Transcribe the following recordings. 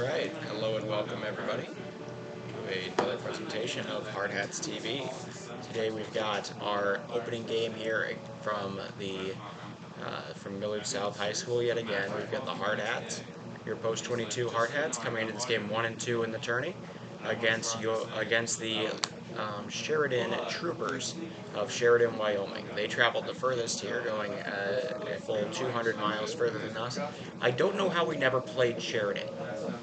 Alright, hello and welcome everybody to another presentation of Hardhats TV. Today we've got our opening game here from Millard South High School yet again. We've got the Hardhats, your post 22 Hardhats, coming into this game 1 and 2 in the tourney against the Sheridan Troopers of Sheridan, Wyoming. They traveled the furthest here, going a full 200 miles further than us. I don't know how we never played Sheridan.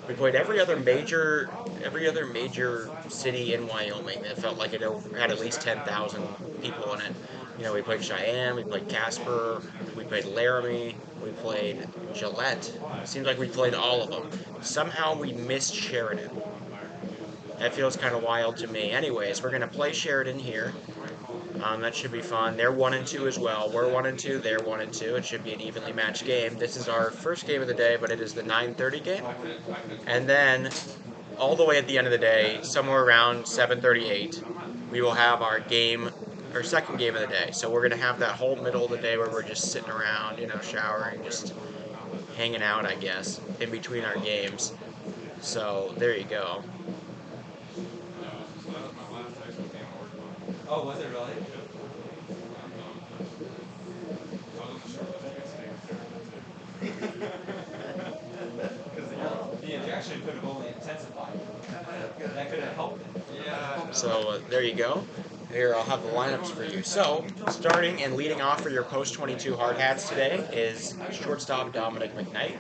We played every other major city in Wyoming that felt like it had at least 10,000 people in it. You know, we played Cheyenne, we played Casper, we played Laramie, we played Gillette. Seems like we played all of them. Somehow we missed Sheridan. That feels kind of wild to me. Anyways, we're going to play Sheridan here. That should be fun. They're 1 and 2 as well. We're 1 and 2, they're 1 and 2. It should be an evenly matched game. This is our first game of the day, but it is the 9:30 game. And then, all the way at the end of the day, somewhere around 7:38, we will have our second game of the day. So we're going to have that whole middle of the day where we're just sitting around, showering, just hanging out, I guess, in between our games. So, there you go. Oh, was it really? Because the injection could have only intensified. That could have helped it. Yeah. So there you go. Here, I'll have the lineups for you. So, starting and leading off for your post 22 Hardhats today is shortstop Dominic McKnight.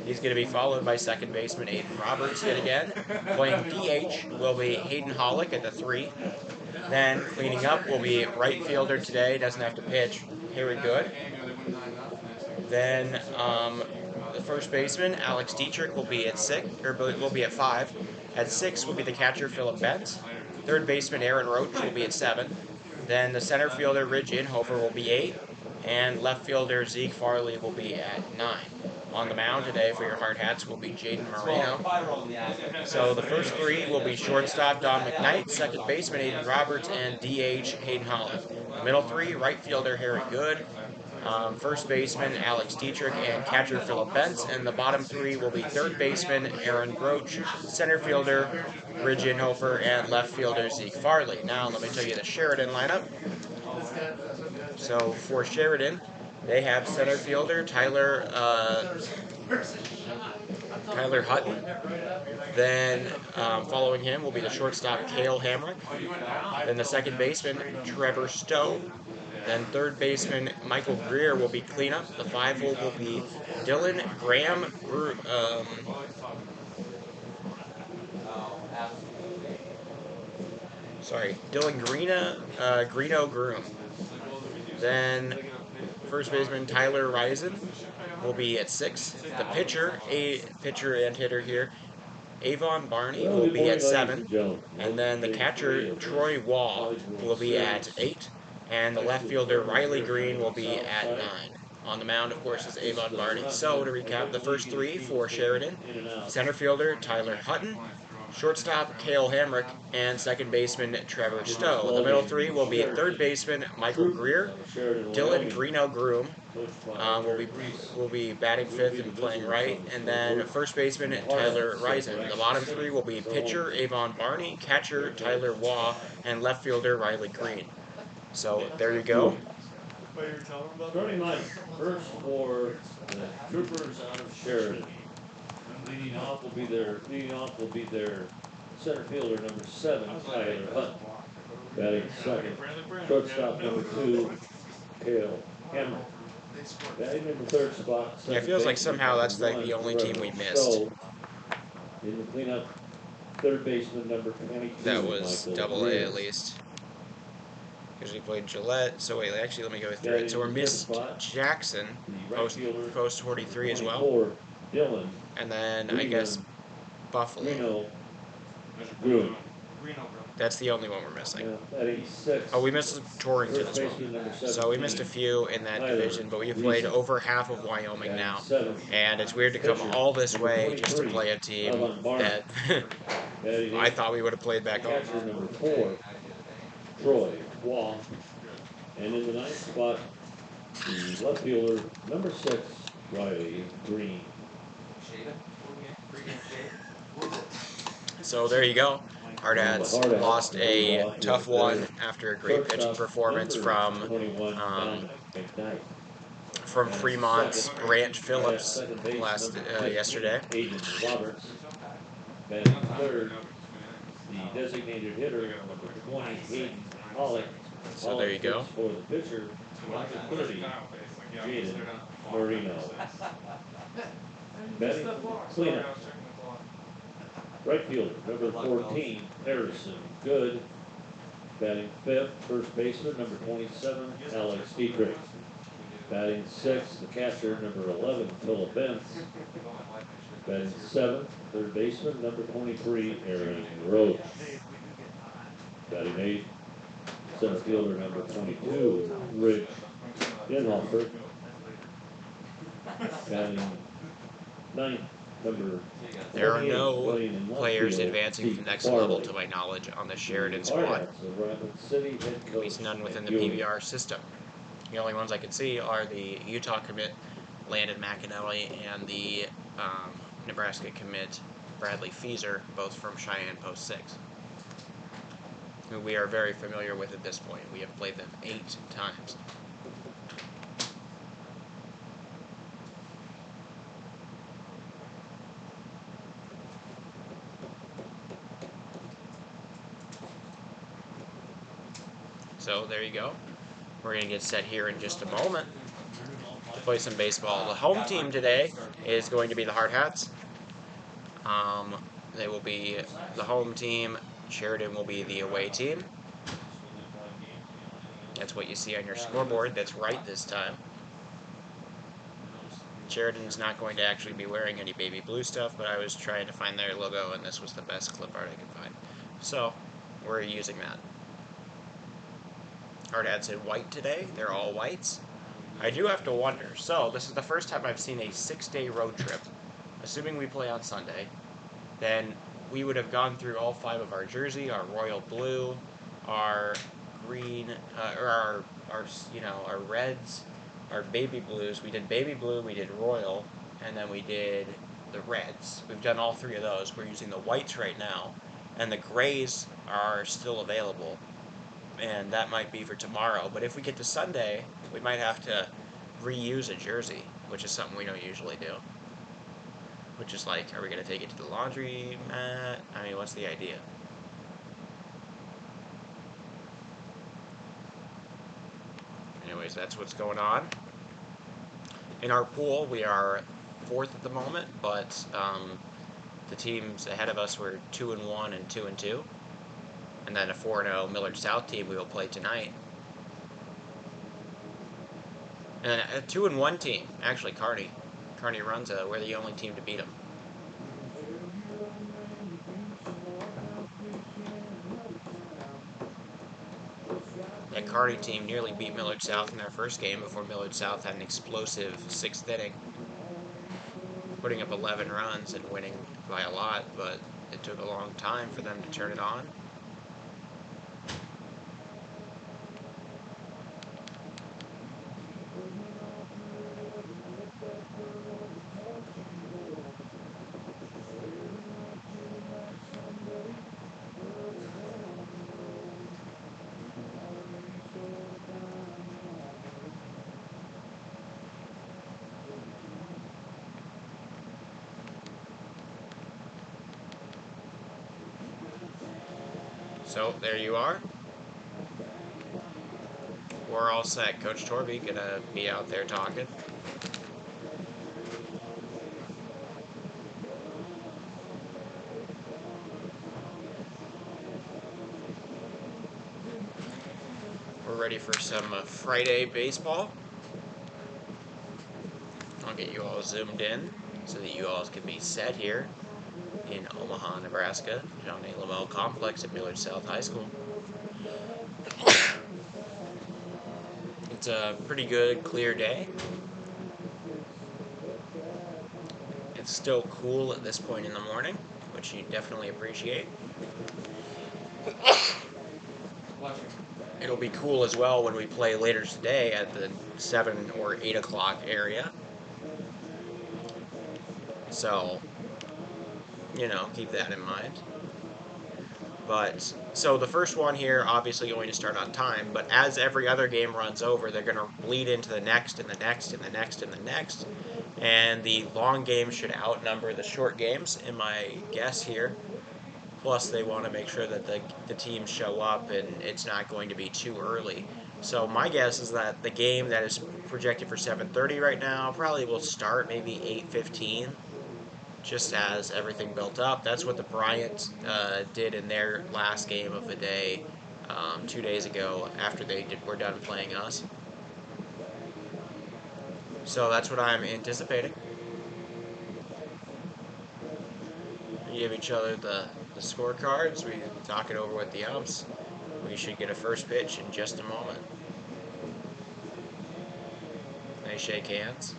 He's going to be followed by second baseman Aiden Roberts yet again. Playing DH will be Hayden Hollick at the 3. Then cleaning up will be right fielder today, doesn't have to pitch, Harry Good. Then the first baseman Alex Dietrich will be at 5. At 6 will be the catcher Philip Betts. Third baseman Aaron Roach will be at 7. Then the center fielder Ridge Inhofer will be 8. And left fielder Zeke Farley will be at 9. On the mound today for your Hardhats will be Jaden Moreno. So the first 3 will be shortstop Don McKnight, second baseman Aiden Roberts, and DH Hayden Holland. The middle 3, right fielder Harry Good, first baseman Alex Dietrich, and catcher Philip Bentz. And the bottom 3 will be third baseman Aaron Groch, center fielder Ridge Inhofer, and left fielder Zeke Farley. Now let me tell you the Sheridan lineup. So for Sheridan, they have center fielder Tyler Hutton. Then following him will be the shortstop Cale Hamrick. Then the second baseman Trevor Stowe. Then third baseman Michael Greer will be cleanup. The 5 hole will be Dylan Greeno Groom. Then first baseman Tyler Risen will be at 6. The pitcher and hitter here, Avon Barney, will be at 7. And then the catcher Troy Wall will be at 8. And the left fielder Riley Green will be at 9. On the mound, of course, is Avon Barney. So, to recap, the first 3 for Sheridan: center fielder Tyler Hutton, shortstop Cale Hamrick, and second baseman Trevor Stowe. The middle 3 will be third baseman Michael Greer, Dylan Greeno Groom will be batting 5th and playing right, and then first baseman Tyler Risen. The bottom 3 will be pitcher Avon Barney, catcher Tyler Waugh, and left fielder Riley Green. So there you go. Starting line first for the Troopers out of Sheridan. Leading off will be their center fielder number 7, Tyler Hutton. Batting second, shortstop number 2, Cale Hamrick. Batting in the third spot. Yeah, it feels like somehow that's like the only team we missed. In the cleanup, third baseman number 22. That was Double A at least. Because we played Gillette. So wait, actually, let me go through it. So we're missed Jackson, post 43 as well. Dylan. And then I guess Buffalo. Groom. That's the only one we're missing. Yeah, oh, we missed Torrington as well. So we missed a few in that division, but we've played over half of Wyoming now. And it's weird to come all this way just to play a team that I thought we would have played back home. Number 4, Troy Waugh. And in the 9th spot, the left fielder, number 6, Riley Green. So there you go. Hardhats lost a tough one after a great pitching performance from 21, Fremont's Grant Phillips yesterday. Agent Roberts. Batting third, the designated hitter, number 20, Hayden Pollock. So there you go. For the pitcher, number 30, Sheridan Marino. Batting cleanup. Right fielder, number 14, Harrison Good. Batting fifth, first baseman, number 27, Alex Dietrich. Batting sixth, the catcher, number 11, Philip Benz. Batting seventh, third baseman, number 23, Aaron Roach. Batting eighth, center fielder, number 22, Rich Denhofer. Batting ninth, number There are no players field, advancing to the next Farley. level, to my knowledge, on the Sheridan squad. Hardhats of Rapid City head At coach least none within the Nick Ewing. PBR system. The only ones I can see are the Utah commit Landon McAnally and the Nebraska commit Bradley Feeser, both from Cheyenne Post 6, who we are very familiar with at this point. We have played them 8 times. So there you go. We're going to get set here in just a moment to play some baseball. The home team today is going to be the Hardhats. They will be the home team. Sheridan will be the away team. That's what you see on your scoreboard. That's right this time. Sheridan's not going to actually be wearing any baby blue stuff, but I was trying to find their logo, and this was the best clip art I could find. So we're using that. Hardhats in white today. They're all whites. I do have to wonder. So this is the first time I've seen a 6-day road trip. Assuming we play on Sunday, then we would have gone through all 5 of our jersey, our royal blue, our green, or our reds, our baby blues. We did baby blue, we did royal, and then we did the reds. We've done all 3 of those. We're using the whites right now, and the grays are still available, and that might be for tomorrow. But if we get to Sunday, we might have to reuse a jersey, which is something we don't usually do. Which is like, are we going to take it to the laundry mat? I mean, what's the idea? Anyways, that's what's going on. In our pool, we are 4th at the moment, but the teams ahead of us were 2-1 and 2-2. And then a 4-0 Millard South team we will play tonight. And a 2-1 team, actually, Kearney. Kearney Runza, we're the only team to beat them. That Kearney team nearly beat Millard South in their first game before Millard South had an explosive 6th inning, putting up 11 runs and winning by a lot, but it took a long time for them to turn it on. So there you are. We're all set. Coach Torby gonna be out there talking. We're ready for some Friday baseball. I'll get you all zoomed in so that you all can be set here in Omaha, Nebraska, John A. Lamel Complex at Millard South High School. It's a pretty good, clear day. It's still cool at this point in the morning, which you definitely appreciate. It'll be cool as well when we play later today at the 7 or 8 o'clock area. So, keep that in mind. But so the first one here, obviously going to start on time. But as every other game runs over, they're going to bleed into the next and the next and the next and the next. And the long games should outnumber the short games, in my guess here. Plus, they want to make sure that the teams show up and it's not going to be too early. So my guess is that the game that is projected for 7:30 right now probably will start maybe 8:15, just as everything built up. That's what the Bryant did in their last game of the day 2 days ago after were done playing us. So that's what I'm anticipating. We give each other the scorecards. We talk it over with the umps. We should get a first pitch in just a moment. They shake hands.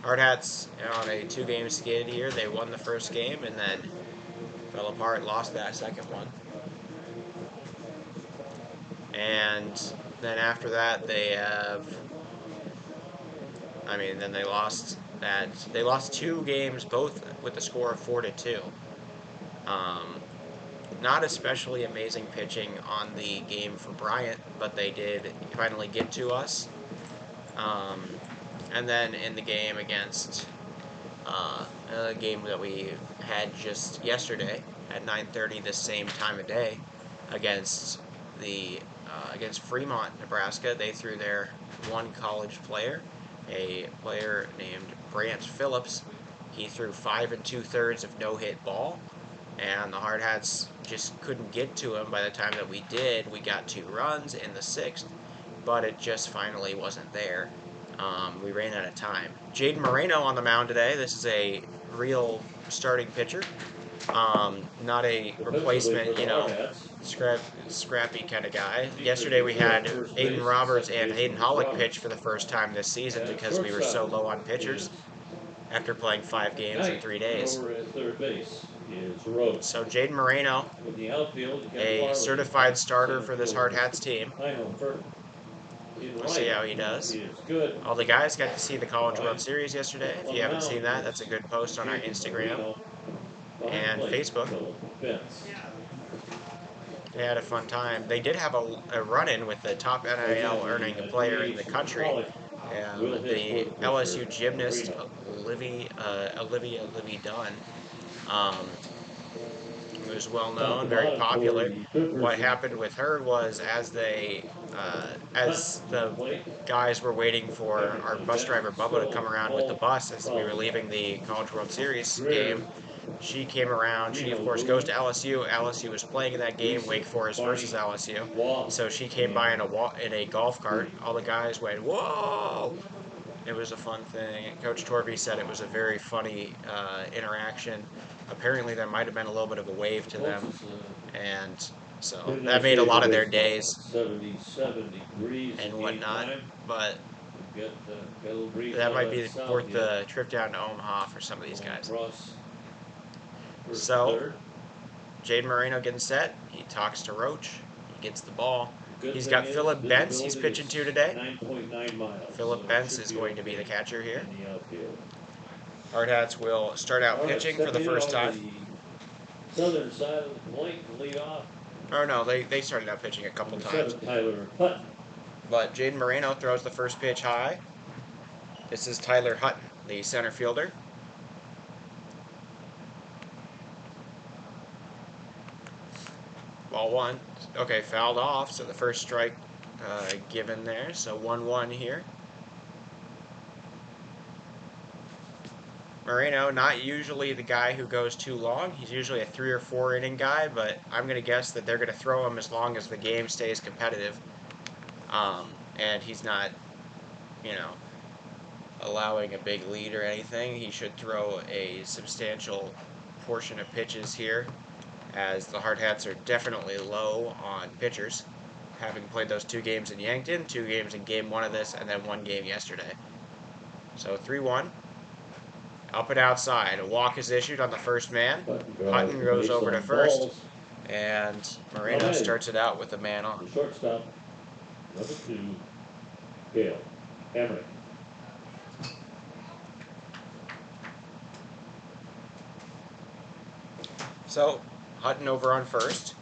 Hardhats on a 2-game skid here. They won the first game and then fell apart, lost that second one. And then after that, then they lost that. They lost 2 games, both with the score of 4-2. Not especially amazing pitching on the game for Bryant, but they did finally get to us. And then in the game against a game that we had just yesterday at 9:30, this same time of day, against against Fremont, Nebraska, they threw their one college player, a player named Brant Phillips. He threw 5 2/3 of no-hit ball, and the Hardhats just couldn't get to him. By the time that we did, we got 2 runs in the 6th, but it just finally wasn't there. We ran out of time. Jaden Moreno on the mound today. This is a real starting pitcher, not a replacement, scrappy kind of guy. Yesterday we had Aiden Roberts and Hayden Hollick pitch for the first time this season because we were so low on pitchers after playing 5 games in 3 days. So Jaden Moreno, a certified starter for this Hardhats team. We'll see how he does. All the guys got to see the College World Series yesterday. If you haven't seen that, that's a good post on our Instagram and Facebook. They had a fun time. They did have a run-in with the top NIL earning player in the country, the LSU gymnast Olivia Dunn. Was well known, very popular. What happened with her was as the guys were waiting for our bus driver Bubba to come around with the bus as we were leaving the College World Series game, she came around. She of course goes to LSU. LSU was playing in that game, Wake Forest versus LSU. So she came by in a golf cart. All the guys went, "Whoa!" It was a fun thing. Coach Torvey said it was a very funny interaction. Apparently there might have been a little bit of a wave to them, and so that made a lot of their days 77 degrees and whatnot. But that might be worth the trip down to Omaha for some of these guys. So Jaden Moreno getting set. He talks to Roach. He gets the ball. He's got Philip Bentz he's pitching to today. 9.9 miles. Philip Bentz is going to be the catcher here. Hardhats will start out pitching for the first time. Southern side of the plate and lead off. Oh no, they started out pitching a couple times. Tyler Hutton. But Jaden Moreno throws the first pitch high. This is Tyler Hutton, the center fielder. Ball 1. Okay, fouled off, so the first strike given there. So 1-1 here. Moreno, not usually the guy who goes too long. He's usually a 3 or 4 inning guy, but I'm going to guess that they're going to throw him as long as the game stays competitive. And he's not, allowing a big lead or anything. He should throw a substantial portion of pitches here, as the Hardhats are definitely low on pitchers, having played those 2 games in Yankton, 2 games in game 1 of this, and then 1 game yesterday. So 3-1. Up and outside. A walk is issued on the first man. Hutton goes over to first. And Moreno starts it out with a man on. Shortstop, number 2, Gale Emmerich. So, Hutton over on first.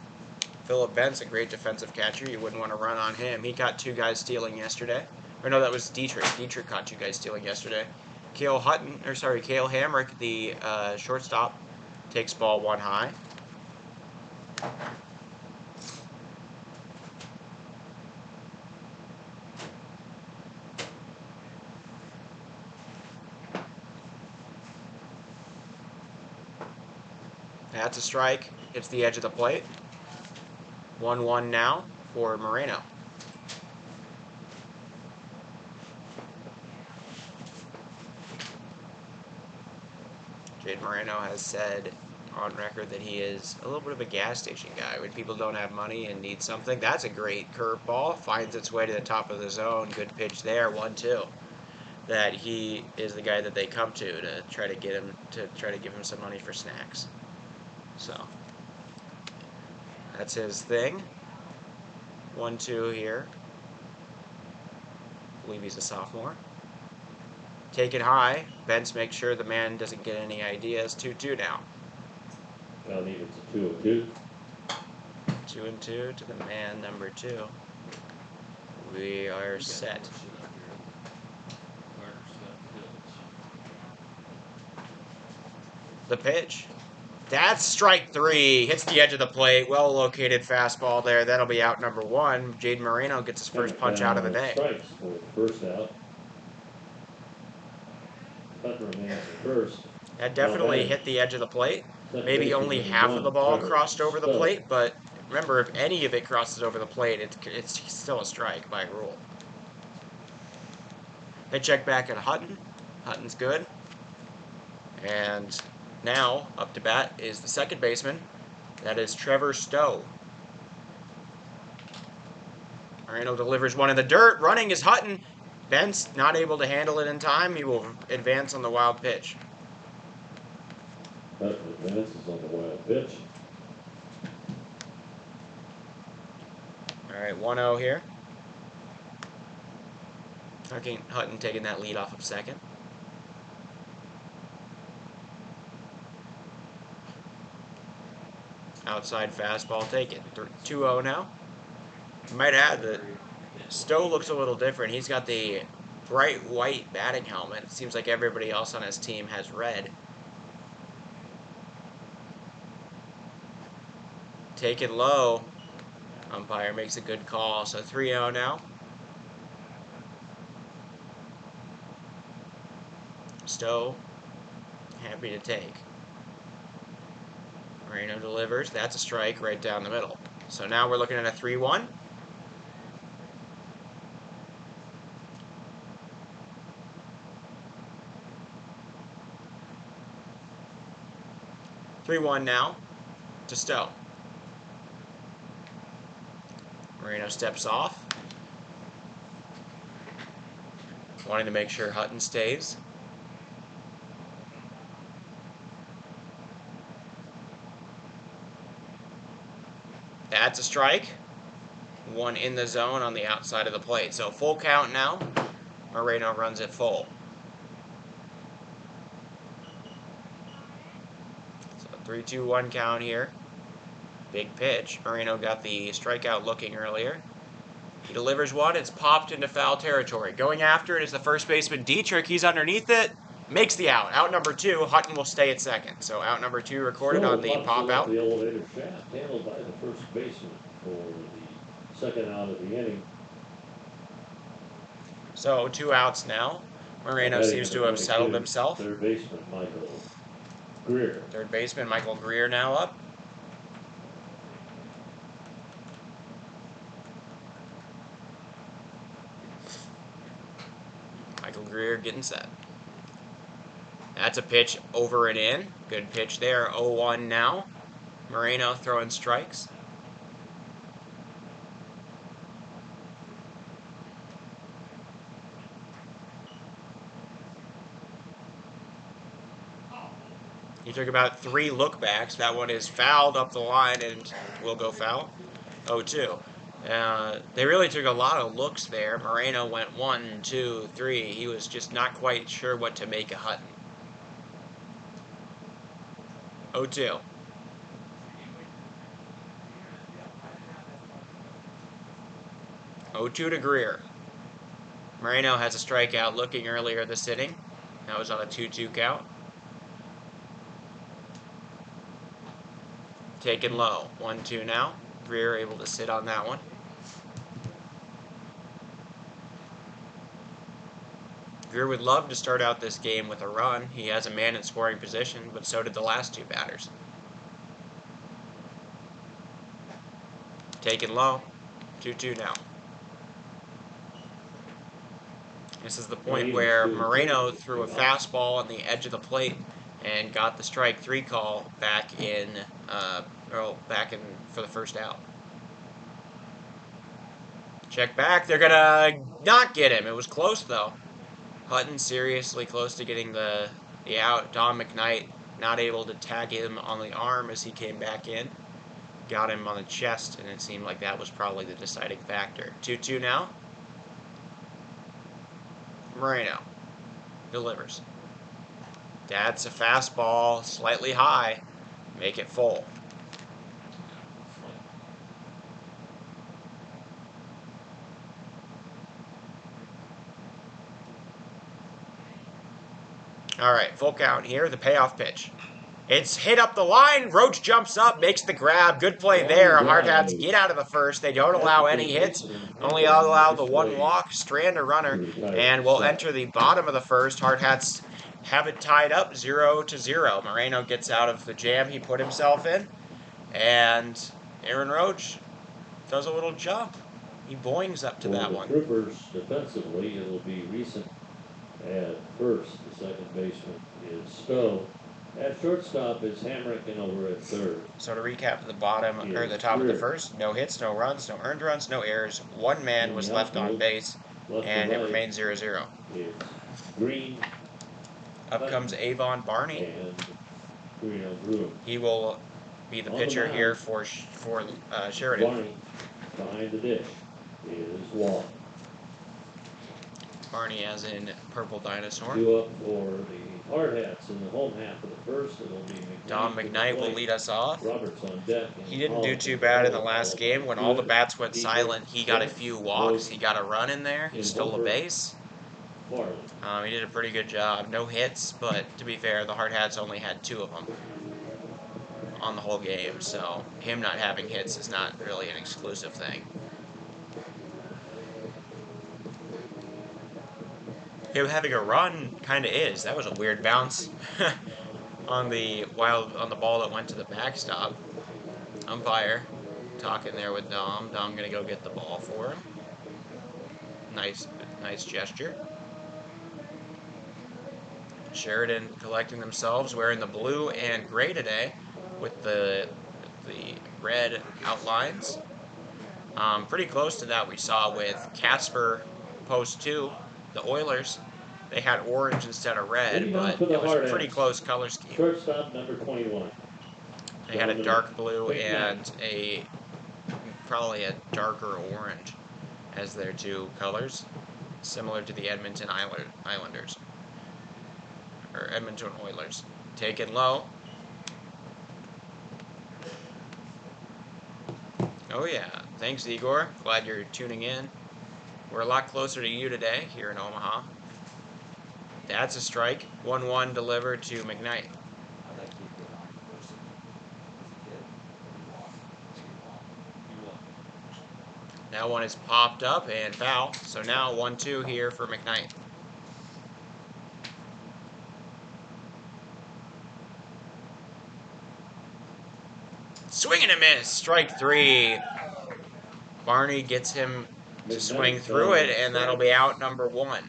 Phillip Bent's a great defensive catcher. You wouldn't want to run on him. He caught 2 guys stealing yesterday. Or no, that was Dietrich. Dietrich caught 2 guys stealing yesterday. Cale Hamrick, the shortstop, takes ball 1 high. That's a strike. Hits the edge of the plate. 1-1 now for Moreno. Jade Moreno has said on record that he is a little bit of a gas station guy. When people don't have money and need something, that's a great curveball. Finds its way to the top of the zone. Good pitch there. 1-2. That he is the guy that they come to try to get him to try to give him some money for snacks. So that's his thing. 1-2 here. I believe he's a sophomore. Take it high. Bentz makes sure the man doesn't get any ideas. 2-2 now. I believe it's a 2-2. 2-2 to the man number 2. We are set. The pitch. That's strike 3. Hits the edge of the plate. Well located fastball there. That'll be out number 1. Jaden Moreno gets his first punch out of the day. Strikes for the first out. Hutton remains at first. That definitely hit the edge of the plate. Maybe only half of the ball crossed over the plate, but remember, if any of it crosses over the plate, it's still a strike by rule. They check back at Hutton. Hutton's good. And now, up to bat is the second baseman. That is Trevor Stowe. Moreno delivers one in the dirt. Running is Hutton. Bent's not able to handle it in time. He will advance on the wild pitch. Hutton advances on the wild pitch. All right, 1-0 here. Hutton taking that lead off of second. Outside fastball taken. 2-0 now. I might add that Stowe looks a little different. He's got the bright white batting helmet. It seems like everybody else on his team has red. Taken low. Umpire makes a good call. So 3-0 now. Stowe, happy to take. Moreno delivers. That's a strike right down the middle. So now we're looking at a 3-1. Now to Stowe. Moreno steps off. Wanting to make sure Hutton stays. That's a strike. 1 in the zone on the outside of the plate. So full count now. Moreno runs it full. So 3-2-1 count here. Big pitch. Moreno got the strikeout looking earlier. He delivers one. It's popped into foul territory. Going after it is the first baseman Dietrich. He's underneath it. Makes the out. Out number 2. Hutton will stay at second. So out number 2 recorded on the pop out. The elevator shaft handled by the first baseman for the second out of the inning. So 2 outs now. Moreno seems to have settled himself. Third baseman Michael Greer. Third baseman Michael Greer now up. Michael Greer getting set. That's a pitch over and in. Good pitch there. 0-1 now. Moreno throwing strikes. He took about 3 lookbacks. That one is fouled up the line and will go foul. 0-2. They really took a lot of looks there. Moreno went 1, 2, 3. He was just not quite sure what to make of Hutton. 0-2. 0-2 to Greer. Moreno has a strikeout looking earlier this inning. That was on a 2-2 count. Taken low. 1-2 now. Greer able to sit on that one. Greer would love to start out this game with a run. He has a man in scoring position, but so did the last two batters. Taken low. 2-2 now. This is the point where Moreno threw a fastball on the edge of the plate and got the strike 3 call back in for the first out. Check back. They're gonna not get him. It was close though. Hutton seriously close to getting the out. Don McKnight not able to tag him on the arm as he came back in. Got him on the chest, and it seemed like that was probably the deciding factor. 2-2 now. Moreno delivers. That's a fastball, slightly high. Make it full. All right, full count here. The payoff pitch. It's hit up the line. Roach jumps up, makes the grab. Good play there. Hardhats get out of the first. They don't allow any hits. Only allow the 1 walk, strand a runner, and will enter the bottom of the first. Hardhats have it tied up 0-0. Moreno gets out of the jam he put himself in, and Aaron Roach does a little jump. He boings up to that one. Troopers defensively, it'll be recent at first. The second baseman is Stowe. At shortstop is Hamrick, and over at third. So to recap, the bottom or the top of the first, no hits, no runs, no earned runs, no errors. 1 man was left on base, and it remains 0-0. It's Green. Up comes Avon Barney. And Green. He will be the pitcher here for Sheridan. Barney behind the dish is Wall. Barney as in Purple Dinosaur. 2 up for the Hardhats in the home half of the first. It'll be McKnight. Don McKnight will lead us off. Roberts on deck. He didn't do too bad in the last game. When all the bats went silent, he got a few walks. He got a run in there. He stole a base. He did a pretty good job. No hits, but to be fair, the Hardhats only had 2 of them on the whole game. So him not having hits is not really an exclusive thing. Him having a run kind of is. That was a weird bounce on the ball that went to the backstop. Umpire talking there with Dom. Dom gonna go get the ball for him. Nice gesture. Sheridan collecting themselves, wearing the blue and gray today with the red outlines. Pretty close to that we saw with Casper post 2. The Oilers, they had orange instead of red, but it was a pretty close color scheme. Shortstop number 21. They had a dark blue and probably a darker orange as their 2 colors, similar to the Edmonton Islanders, or Edmonton Oilers. Taken low. Oh yeah, thanks Igor, glad you're tuning in. We're a lot closer to you today here in Omaha. That's a strike. 1-1 delivered to McKnight. That one is popped up and foul. So now 1-2 here for McKnight. Swing and a miss. Strike 3. Barney gets him to swing through it, and that'll be out number 1.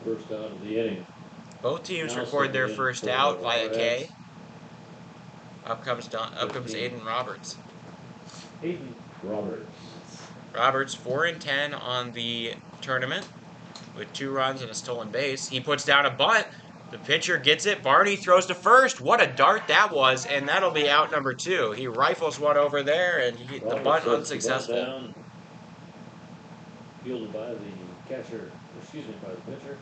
First out of the inning. Both teams record their first out via K. Up comes Aiden Roberts. Aiden Roberts. Roberts 4-10 on the tournament with 2 runs and a stolen base. He puts down a bunt. The pitcher gets it. Barney throws to first. What a dart that was, and that'll be out number 2. He rifles one over there, and the bunt unsuccessful. Fielded by the catcher, by the pitcher.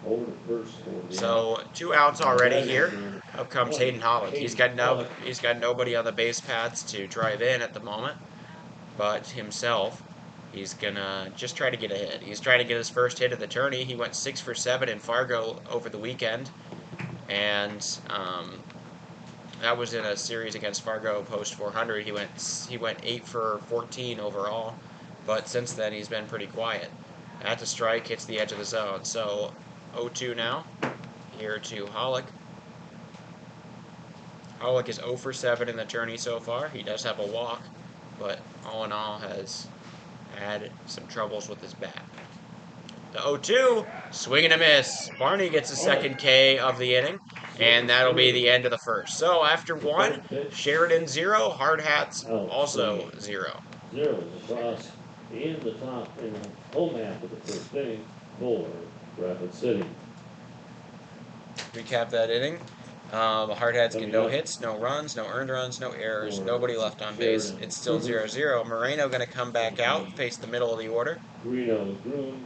Over to first. So 2 outs already here. Up comes Hayden Hollick. He's got nobody on the base paths to drive in at the moment, but himself. He's gonna just try to get a hit. He's trying to get his first hit of the tourney. He went 6 for 7 in Fargo over the weekend, and that was in a series against Fargo post 400. He went 8 for 14 overall, but since then he's been pretty quiet. That's a strike, hits the edge of the zone. So 0-2 now. Here to Hollick. Hollick is 0 for 7 in the tourney so far. He does have a walk, but all in all has had some troubles with his bat. The 0-2, swing and a miss. Barney gets the second K of the inning, and that'll be the end of the first. So after 1, Sheridan 0, Hardhats also 0. 0 across in the top in the home half of the first inning for Rapid City. Recap that inning. The Hardhats get no hits, no runs, no earned runs, no errors, nobody left on base. It's still 0-0. Moreno going to come back out, face the middle of the order. Greeno, Groom,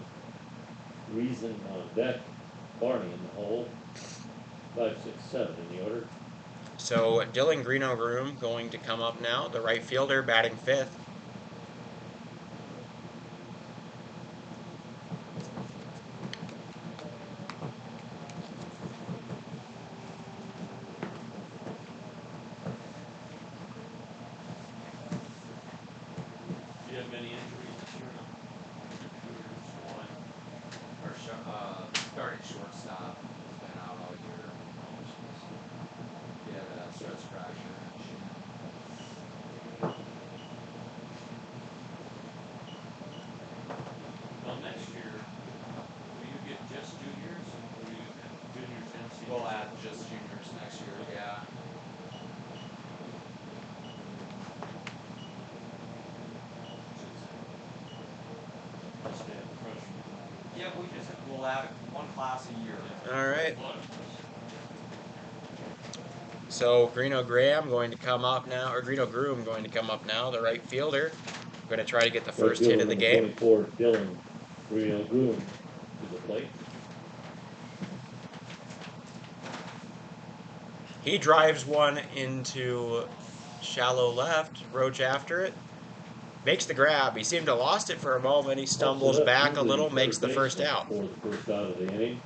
Reason on deck, Barney in the hole. 5, 6, 7 in the order. So Dylan Greeno Groom going to come up now, the right fielder batting 5th. Do you have many injuries this year? One. Starting shortstop. He's been out all year. He had a stress fracture. Well, next year, will you get just juniors, or will you have juniors and seniors? We'll add just juniors next year, yeah. Just have freshmen. Yeah, we'll add one class a year. All right. So Greeno Graham going to come up now, or Greeno Groom going to come up now, the right fielder. Going to try to get the first hit of the game. 24, Dylan Greeno Groom to the plate. He drives one into shallow left. Roach after it. Makes the grab. He seemed to lost it for a moment. He stumbles back a little, makes the first out. For the first out of the inning.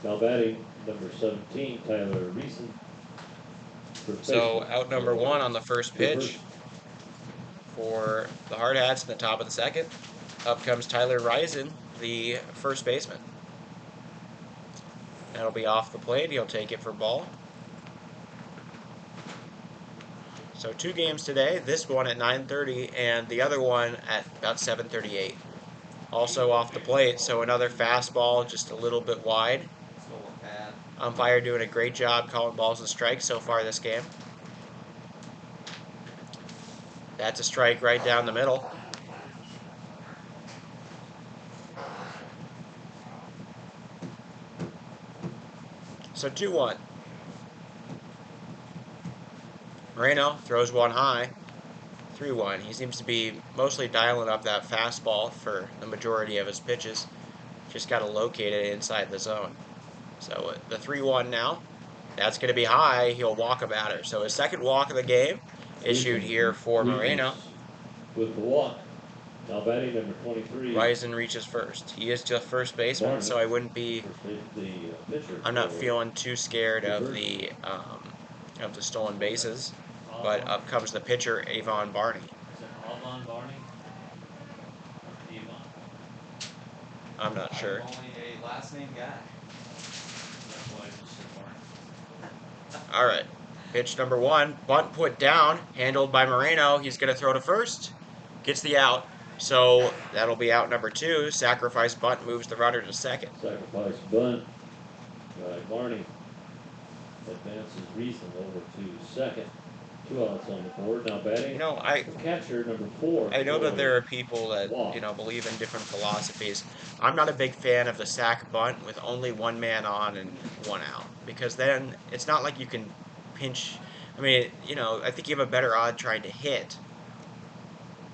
Now batting number 17, Tyler Reason. So out number 1 on the first pitch for the Hardhats in the top of the second. Up comes Tyler Reisen, the first baseman. That'll be off the plate. He'll take it for ball. So 2 games today, this one at 9:30 and the other one at about 7:38. Also off the plate, so another fastball just a little bit wide. Still look bad. Umpire doing a great job calling balls and strikes so far this game. That's a strike right down the middle. So 2-1. Moreno throws one high. 3-1. He seems to be mostly dialing up that fastball for the majority of his pitches. Just got to locate it inside the zone. So the 3-1 now. That's going to be high. He'll walk a batter. So his second walk of the game issued here for Moreno. With the walk. Now batting number 23. Reisen reaches first. He is just first baseman, so I wouldn't be. I'm not feeling too scared of the stolen bases. But up comes the pitcher, Avon Barney. Is it Avon Barney? Avon. I'm not sure. I'm only a last name guy. That's why I just said Barney. All right. Pitch number 1, bunt put down, handled by Moreno. He's going to throw to first. Gets the out. So that'll be out number 2. Sacrifice bunt moves the runner to second. Sacrifice bunt by Barney. Advances Reason over to second. 2 outs on the board. Now batting. Catcher number 4. I know that there are people that believe in different philosophies. I'm not a big fan of the sac bunt with only 1 man on and 1 out, because then it's not like you can pinch. I mean, I think you have a better odd trying to hit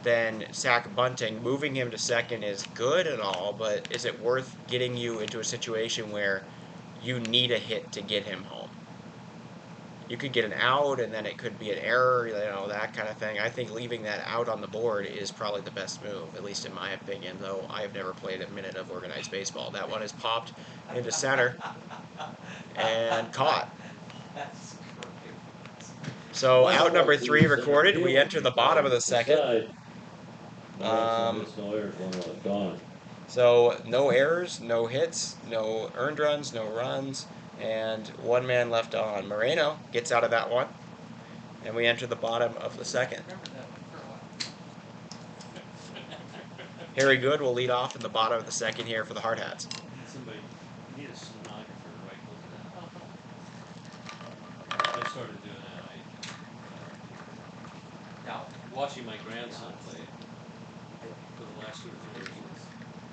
than sac bunting. Moving him to second is good and all, but is it worth getting you into a situation where you need a hit to get him home? you could get an out and then it could be an error, that kind of thing. I think leaving that out on the board is probably the best move, at least in my opinion, though I have never played a minute of organized baseball. That one is popped into center and caught. That's great. So out number 3 recorded. We enter the bottom of the second. No errors, one run gone. So no errors, no hits, no earned runs, no runs, and one man left on. Moreno gets out of that one, and we enter the bottom of the second. Harry Good will lead off in the bottom of the second here for the Hardhats. Need a stenographer right that. I started doing that. Now, Watching my grandson play for the last 2 or 3 years.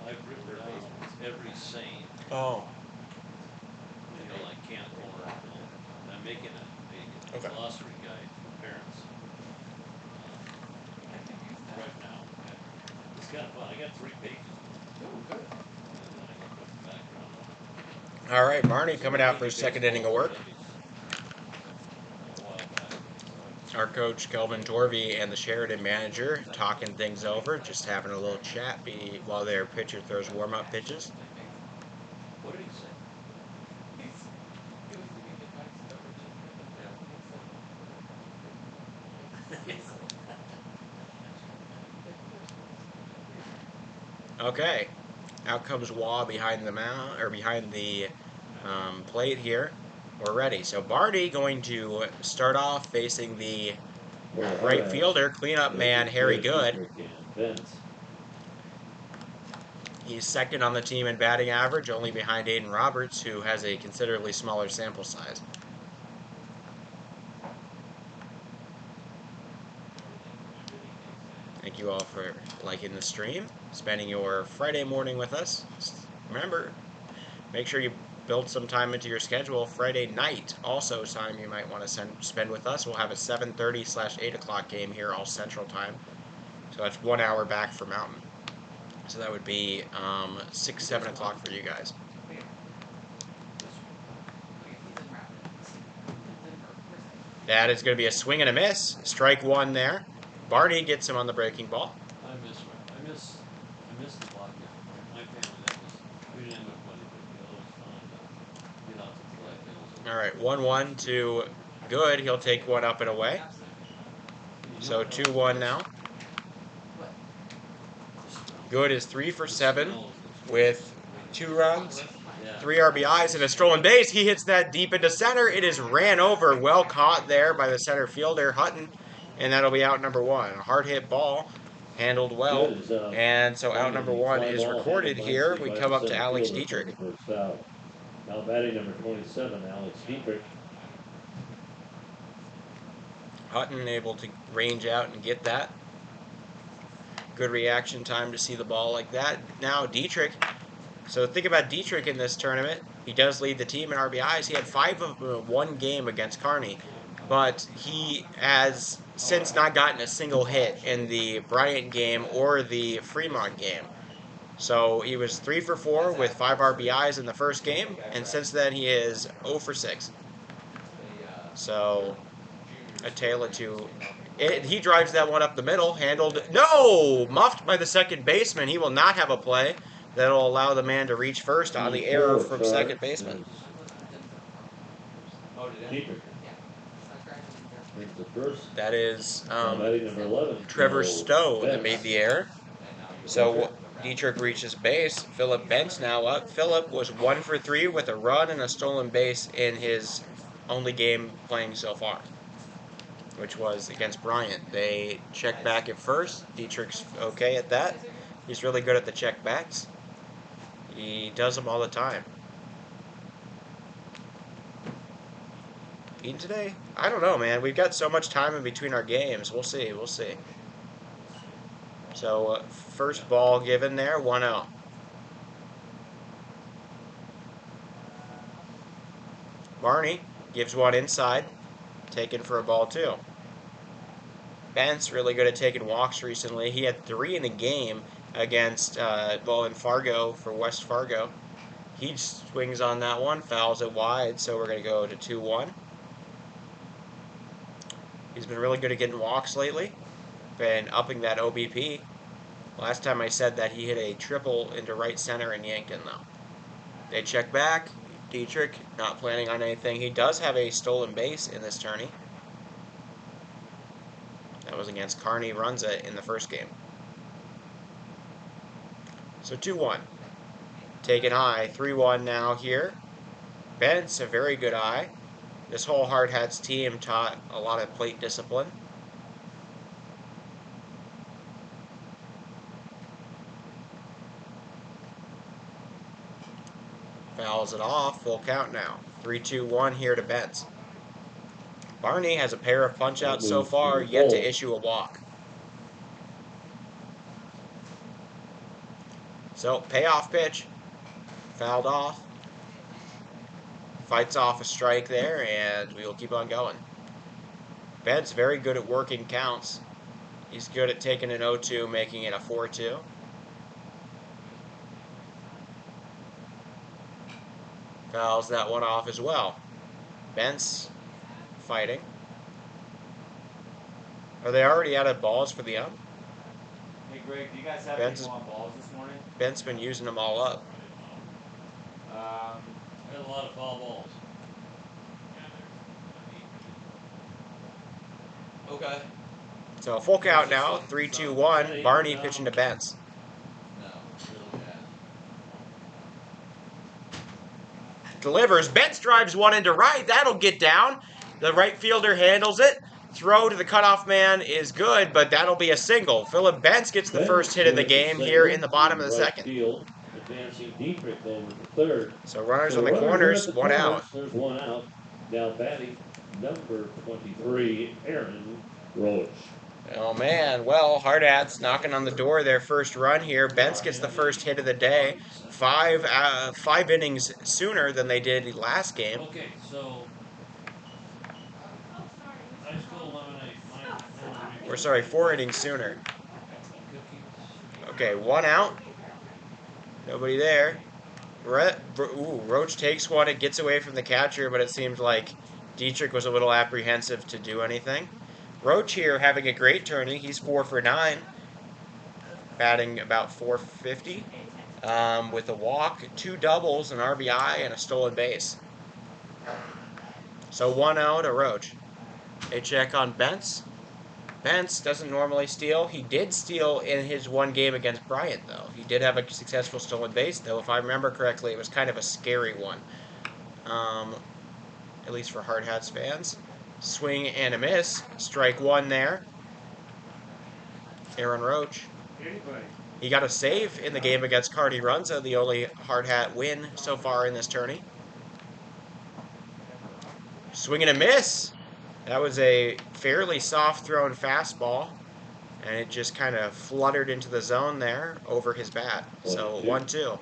I've written down every saying. Oh. Like can't corner. I'm making a Okay. philosophy guide for parents. Right now. It's kind of fun. I got 3 pages. oh, good. And then I can put the background on. All right, Marnie coming out for his second inning of work. Our coach, Kelvin Torvey, and the Sheridan manager talking things over, just having a little chat while their pitcher throws warm-up pitches. What did he say? Okay, out comes Waugh behind the mound, or behind the plate here. We're ready. So Barty going to start off facing the right fielder, cleanup man Harry Good. He's second on the team in batting average, only behind Aiden Roberts, who has a considerably smaller sample size. Thank you all for liking the stream, spending your Friday morning with us. Remember, make sure you build some time into your schedule. Friday night, also time you might want to spend with us. We'll have a 7:30/8 o'clock game here, all Central Time. So that's 1 hour back for Mountain. So that would be 6, 7 o'clock for you guys. That is going to be a swing and a miss. Strike 1 there. Barney gets him on the breaking ball. I miss the block. My family, we didn't end up winning, but it was fun to get out to the flag fields. All right, 1-1 to Good. He'll take one up and away. So 2-1 now. Good is 3 for 7 with 2 runs, 3 RBIs, and a stolen base. He hits that deep into center. It is ran over. Well caught there by the center fielder, Hutton. And that'll be out number 1. A hard hit ball, handled well. And so out number 1 is recorded here. We come up to Alex Dietrich. Now batting number 27, Alex Dietrich. Hutton able to range out and get that. Good reaction time to see the ball like that. Now Dietrich. So think about Dietrich in this tournament. He does lead the team in RBIs. He had 5 of 1 game against Kearney. But he has since not gotten a single hit in the Bryant game or the Fremont game. So he was 3 for 4 with 5 RBIs in the first game, and since then he is 0 for 6. So a tale of two. He drives that one up the middle, handled, no! Muffed by the second baseman. He will not have a play that'll allow the man to reach first on the error from second baseman. That is Trevor Stowe that made the error. So Dietrich reaches base. Philip Bent's now up. Philip was 1 for 3 with a run and a stolen base in his only game playing so far, which was against Bryant. They checked back at first. Dietrich's okay at that. He's really good at the check backs. He does them all the time. Eating today? I don't know, man. We've got so much time in between our games. We'll see. We'll see. So, first ball given there, 1-0. Barney gives one inside, taken for a ball 2. Bent's really good at taking walks recently. He had 3 in a game against, in Fargo for West Fargo. He swings on that one, fouls it wide, so we're going to go to 2-1. He's been really good at getting walks lately. Been upping that OBP. Last time I said that he hit a triple into right center in Yankton, though. They check back. Dietrich not planning on anything. He does have a stolen base in this tourney. That was against Carney Runza in the first game. So 2-1. Taking high. 3-1 now here. Bent's a very good eye. This whole Hardhats team taught a lot of plate discipline. Fouls it off. Full count now. 3-2-1 here to Bent's. Barney has a pair of punch-outs so far, yet to issue a walk. So, payoff pitch. Fouled off. Fights off a strike there, and we will keep on going. Bent's very good at working counts. He's good at taking an 0-2, making it a 4-2. Fouls that one off as well. Bent's fighting. Are they already out of balls for the ump? Hey Greg, do you guys have Bent's- people on balls this morning? Bent's been using them all up. We had a lot of foul balls. Okay. So full count now, 3-2-1. Barney pitching to Bent's. No, really bad. Delivers. Bent's drives one into right. That'll get down. The right fielder handles it. Throw to the cutoff man is good, but that'll be a single. Philip Bent's gets the first hit of the game here in the bottom of the second. Advancing Dietrich over to third. So runners on the corners, one out. There's one out. Now batting number 23, Aaron Roach. Oh man, well, Hardhats knocking on the door of their first run here. Bent's gets the first hit of the day. Five innings sooner than they did last game. Okay, so high school lemonade. Or sorry, 4 innings sooner. Okay, one out. Nobody there. Roach takes one. It gets away from the catcher, but it seemed like Dietrich was a little apprehensive to do anything. Roach here having a great tourney. He's 4 for 9, batting about 450, with a walk, 2 doubles, an RBI, and a stolen base. So 1 out, a Roach. A check on Bent's. Bent's doesn't normally steal. He did steal in his one game against Bryant, though. He did have a successful stolen base, though. If I remember correctly, it was kind of a scary one, at least for Hardhats fans. Swing and a miss. Strike 1 there. Aaron Roach. He got a save in the game against Carney Runza, the only Hardhat win so far in this tourney. Swing and a miss. That was a fairly soft thrown fastball, and it just kind of fluttered into the zone there over his bat. So 1-2.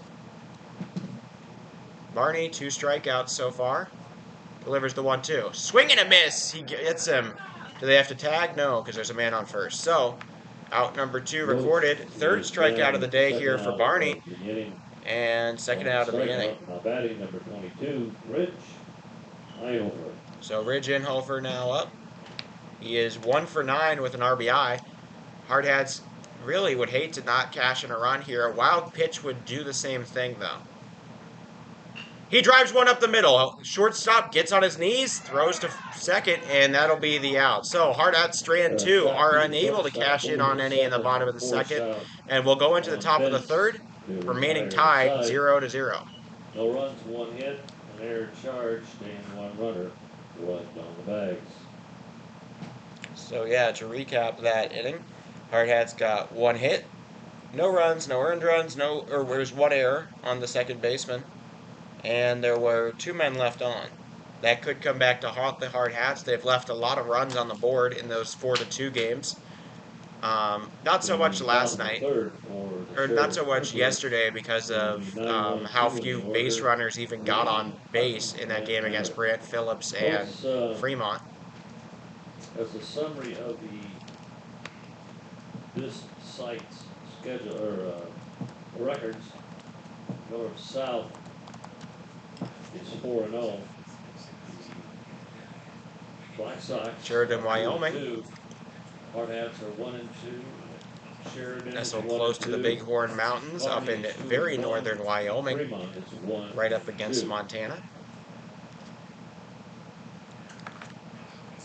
Barney, 2 strikeouts so far. Delivers the 1-2. Swing and a miss. He gets him. Do they have to tag? No, because there's a man on first. So, out number 2 recorded. 3rd strikeout of the day here for Barney. And 2nd out of the inning. Now batting number 22, Rich Einover. So Ridge Inhofer now up. He is 1 for 9 with an RBI. Hardhats really would hate to not cash in a run here. A wild pitch would do the same thing, though. He drives one up the middle. Shortstop gets on his knees, throws to second, and that'll be the out. So Hardhats strand 2 are unable to cash in on any in the bottom of the second. And we'll go into the top of the third, remaining tied 0-0. No runs, 1 hit, an error charged, and 1 runner left on the bags. So yeah, to recap that inning, Hardhats got 1 hit, no runs, no earned runs, there's 1 error on the second baseman, and there were 2 men left on. That could come back to haunt the Hardhats. They've left a lot of runs on the board in those 4-2 games. Not so much last night, or not so much yesterday because of how few base runners even got on base in that game against Brant Phillips and Fremont. As a summary of this site's schedule or records, north-south is 4-0. Black Sox. Sheridan, 2-2. Wyoming. Hardhats are 1-2. Sheridan Nestled is close to the 1-2. Bighorn Mountains up in very northern Wyoming, Fremont is 1-2. right up against Montana.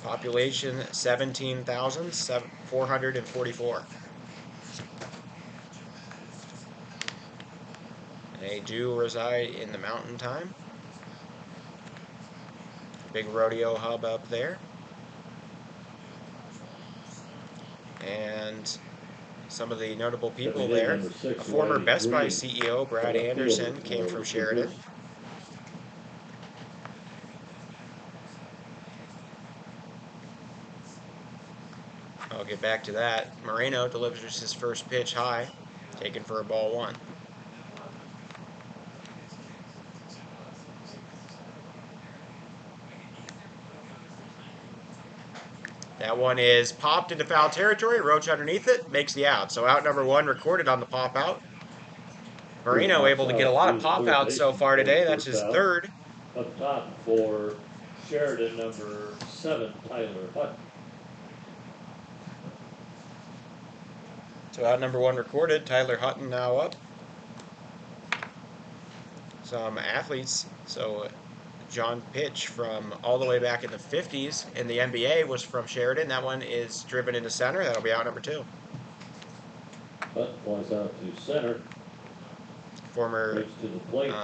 Population 17,444. They do reside in the Mountain Time. Big rodeo hub up there. And some of the notable people there. A former Best Buy CEO, Brad Anderson, came from Sheridan. I'll get back to that. Moreno delivers his first pitch high, taken for a ball 1. That one is popped into foul territory. Roach underneath it, makes the out. So out number 1 recorded on the pop out. Moreno able to get a lot of pop outs so far today. That's his 3rd. Up top for Sheridan, number 7, Tyler Hutton. So out number 1 recorded. Tyler Hutton now up. Some athletes. So John Pitch from all the way back in the 50s in the NBA was from Sheridan. That one is driven into center. That'll be out number 2. Hutton flies out to center. Former to the plate.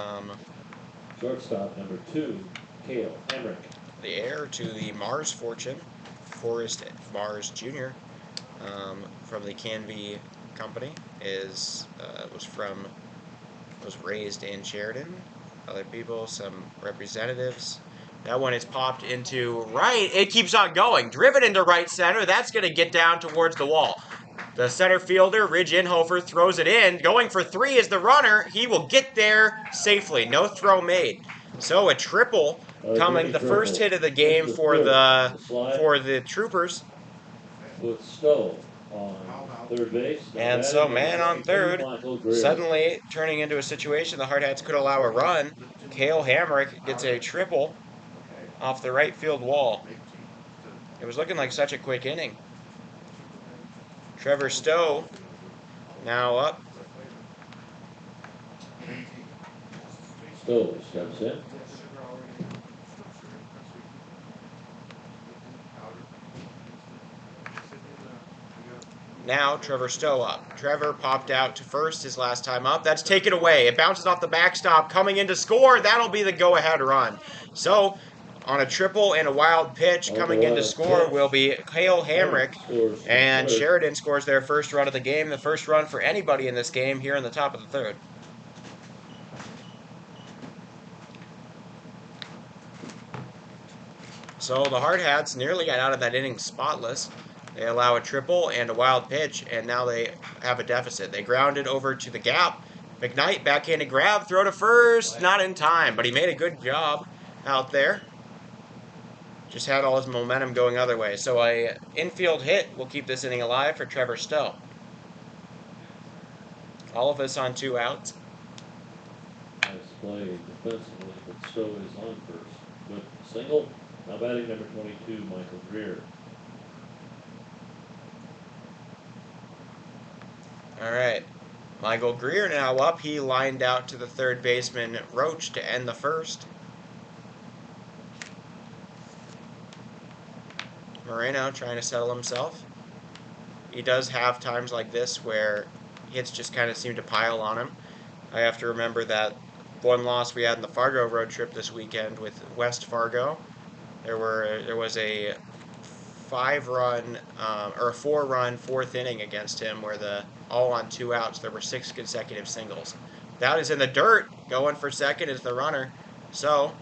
Shortstop number 2, Cale Hamrick. The heir to the Mars fortune, Forrest Mars Jr. From the Canvey Company was raised in Sheridan. Other people, some representatives. That one is popped into right. It keeps on going. Driven into right center. That's going to get down towards the wall. The center fielder, Ridge Inhofer, throws it in. Going for 3 is the runner. He will get there safely. No throw made. So a triple coming. The first hit of the game for the Troopers. With Stowe on third base. And so man on third, suddenly turning into a situation the Hardhats could allow a run. Cale Hamrick gets a triple off the right field wall. It was looking like such a quick inning. Trevor Stowe now up. Stowe steps in. Now Trevor Stowe up. Trevor popped out to first his last time up. That's taken away. It bounces off the backstop, coming in to score. That'll be the go-ahead run. So, on a triple and a wild pitch, coming in to score will be Cale Hamrick. And Sheridan scores their first run of the game. The first run for anybody in this game here in the top of the 3rd. So the Hardhats nearly got out of that inning spotless. They allow a triple and a wild pitch, and now they have a deficit. They grounded over to the gap. McKnight, backhanded grab, throw to first, not in time, but he made a good job out there. Just had all his momentum going other way. So a infield hit will keep this inning alive for Trevor Stowe. All of us on 2 outs. Nice play defensively, but Stowe is on first. Good single. Now batting number 22, Michael Greer. All right. Michael Greer now up. He lined out to the third baseman, Roach, to end the first. Moreno trying to settle himself. He does have times like this where hits just kind of seem to pile on him. I have to remember that one loss we had in the Fargo road trip this weekend with West Fargo. There was a 5-run or a 4-run 4th inning against him where all on 2 outs there were 6 consecutive singles. That is in the dirt. Going for second is the runner. So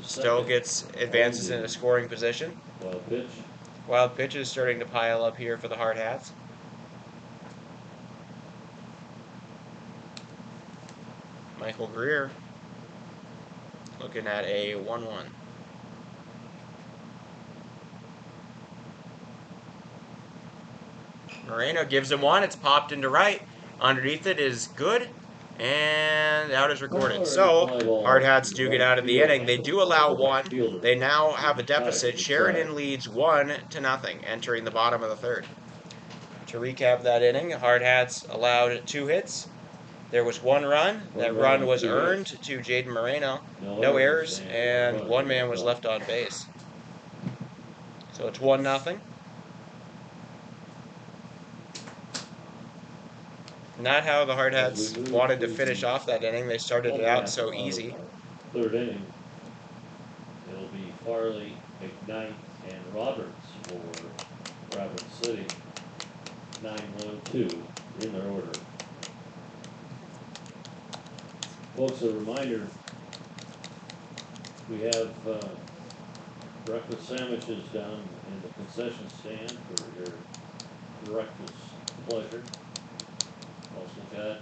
Stowe advances into scoring position. Wild pitch. Wild pitch is starting to pile up here for the Hardhats. Michael Greer looking at a 1-1. Moreno gives him one. It's popped into right. Underneath it is good. And out is recorded. So, Hardhats do get out of the inning. They do allow one. They now have a deficit. Sheridan leads 1-0, entering the bottom of the third. To recap that inning, Hardhats allowed 2 hits. There was 1 run. That run was earned to Jaden Moreno. No errors, and 1 man was left on base. So it's 1-0. Not how the Hardhats wanted to finish off that inning. They started it out so easy. Third inning. It'll be Farley, McKnight, and Roberts for Rapid City. 9-1-2 in their order. Folks, a reminder, we have breakfast sandwiches down in the concession stand for your breakfast pleasure. Also got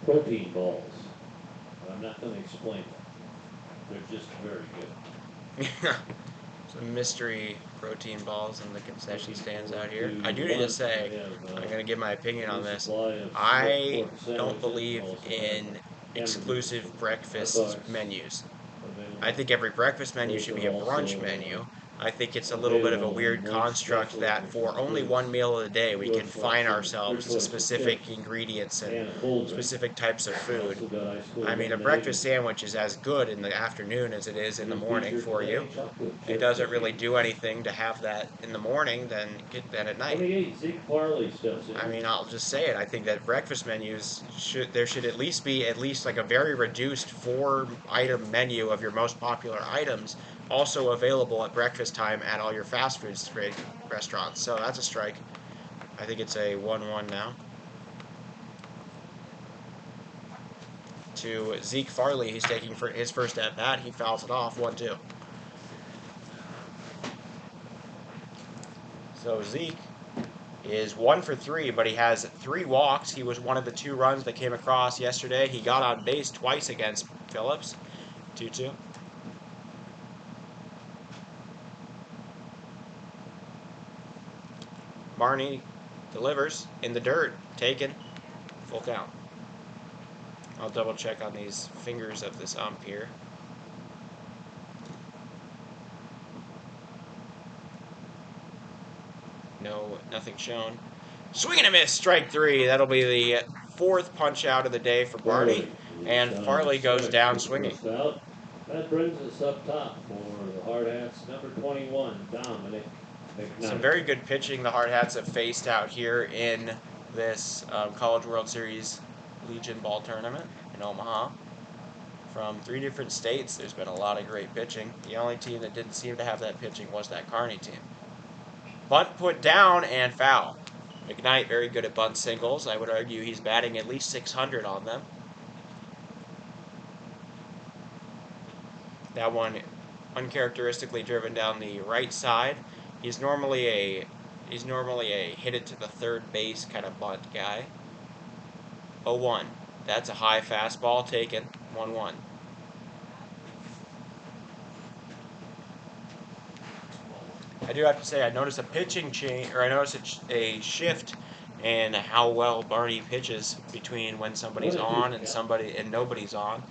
protein balls. I'm not going to explain them. They're just very good. Some mystery protein balls in the concession stands out here. I do need to say, I'm going to give my opinion on this. I don't believe in exclusive breakfast menus. I think every breakfast menu should be a brunch menu. I think it's a little bit of a weird construct that for only 1 meal a day we confine ourselves to specific ingredients and specific types of food. I mean, a breakfast sandwich is as good in the afternoon as it is in the morning for you. It doesn't really do anything to have that in the morning than at night. I mean, I'll just say it. I think that breakfast menus there should at least be like a very reduced 4-item menu of your most popular items also available at breakfast time at all your fast food restaurants. So that's a strike. I think it's a 1-1 now. To Zeke Farley, he's taking for his first at bat. He fouls it off, 1-2. So Zeke is 1 for 3, but he has 3 walks. He was one of the 2 runs that came across yesterday. He got on base twice against Phillips. 2-2. Barney delivers in the dirt. Taken. Full count. I'll double check on these fingers of this ump here. No, nothing shown. Swing and a miss, strike 3. That'll be the 4th punch out of the day for Barney. And Farley goes down swinging. That brings us up top for the Hardhats, number 21, Dominic McKnight. Some very good pitching the Hardhats have faced out here in this College World Series Legion Ball Tournament in Omaha. From 3 different states, there's been a lot of great pitching. The only team that didn't seem to have that pitching was that Kearney team. Bunt put down and foul. McKnight very good at bunt singles. I would argue he's batting at least 600 on them. That one uncharacteristically driven down the right side. He's normally a hit it to the third base kind of bunt guy. 0-1. That's a high fastball taken. 1-1. I do have to say I noticed a pitching change, or I noticed a shift in how well Barney pitches between when somebody's on and nobody's on.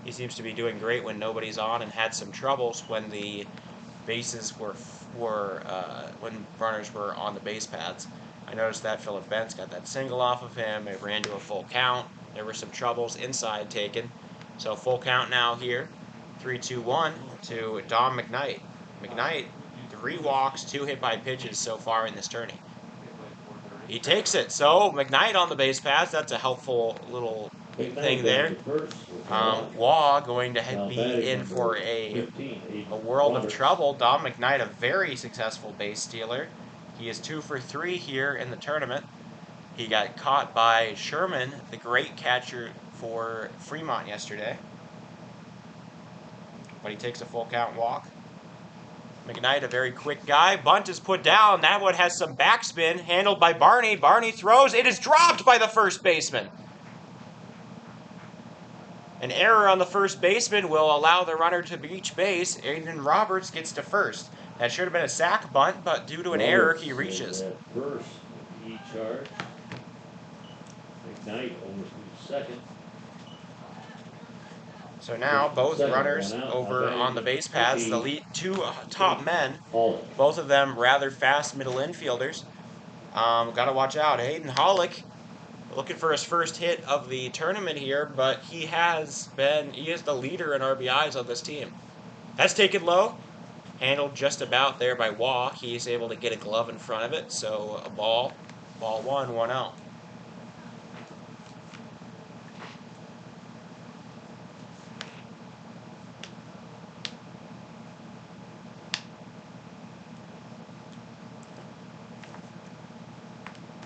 He seems to be doing great when nobody's on, and had some troubles when the bases were when runners were on the base paths. I noticed that Phillip Bentz got that single off of him. It ran to a full count. There were some troubles inside taken. So full count now here. 3-2-1 to Dom McKnight. McKnight, 3 walks, 2 hit by pitches so far in this tourney. He takes it. So McKnight on the base paths. That's a helpful little thing there. Waugh going to be in for a world of trouble. Dom McKnight, a very successful base stealer. He is 2 for 3 here in the tournament. He got caught by Sherman, the great catcher for Fremont yesterday. But he takes a full count walk. McKnight, a very quick guy. Bunt is put down. That one has some backspin, handled by Barney. Barney throws. It is dropped by the first baseman. An error on the first baseman will allow the runner to reach base. Adrian Roberts gets to first. That should have been a sac bunt, but due to an error, he reaches. First, he charged. McKnight over to second. So now both Second, runners one out. over Now on the base paths, the lead two top men, Hall. both of them rather fast middle infielders. Got to watch out. Hayden Hollick looking for his first hit of the tournament here, but he is the leader in RBIs on this team. That's taken low, handled just about there by Waugh. He's able to get a glove in front of it, so a ball 1 out.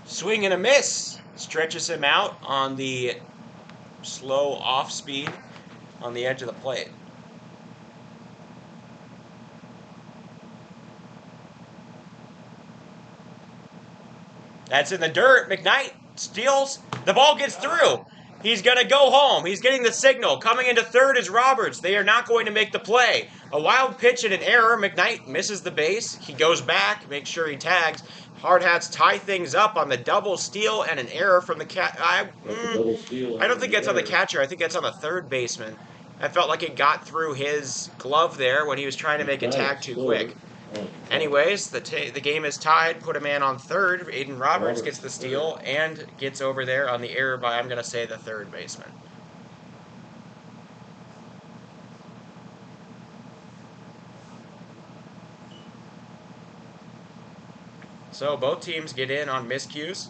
Swing and a miss. Stretches him out on the slow off speed on the edge of the plate. That's in the dirt. McKnight steals. The ball gets through. He's going to go home. He's getting the signal. Coming into third is Roberts. They are not going to make the play. A wild pitch and an error. McKnight misses the base. He goes back, makes sure he tags. Hardhats tie things up on the double steal and an error from the cat. I don't think that's on the catcher. I think that's on the third baseman. I felt like it got through his glove there when he was trying to make a tag too quick. Anyways, the game is tied. Put a man on third. Aiden Roberts gets the steal and gets over there on the error by, I'm going to say, the third baseman. So both teams get in on miscues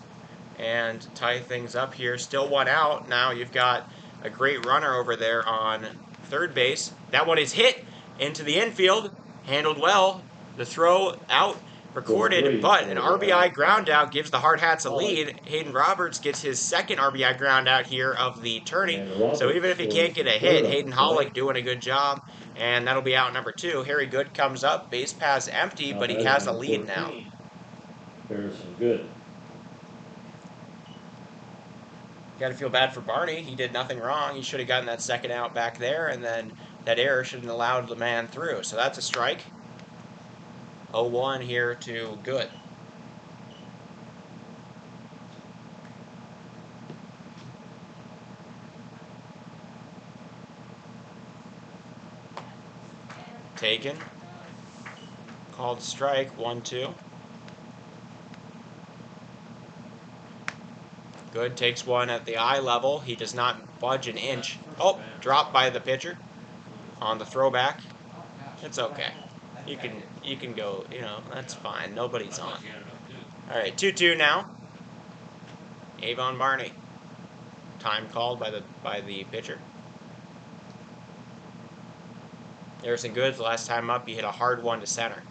and tie things up here. Still one out. Now you've got a great runner over there on third base. That one is hit into the infield. Handled well. The throw out recorded, but an RBI ground out gives the Hardhats a lead. Hayden Roberts gets his second RBI ground out here of the tourney. So even if he can't get a hit, Hayden Hollick doing a good job, and that'll be out number 2. Harry Good comes up, base paths empty, but he has the lead now. Harrison Good. Got to feel bad for Barney. He did nothing wrong. He should have gotten that second out back there, and then that error shouldn't have allowed the man through. So that's a strike. 0-1 here to Good. Taken. Called strike. 1-2. Good takes one at the eye level. He does not budge an inch. Oh, dropped by the pitcher on the throwback. It's okay. You can go, that's fine. Nobody's on. All right, 2-2 now. Avon Barney. Time called by the pitcher. Harrison Goods, last time up, he hit a hard one to center.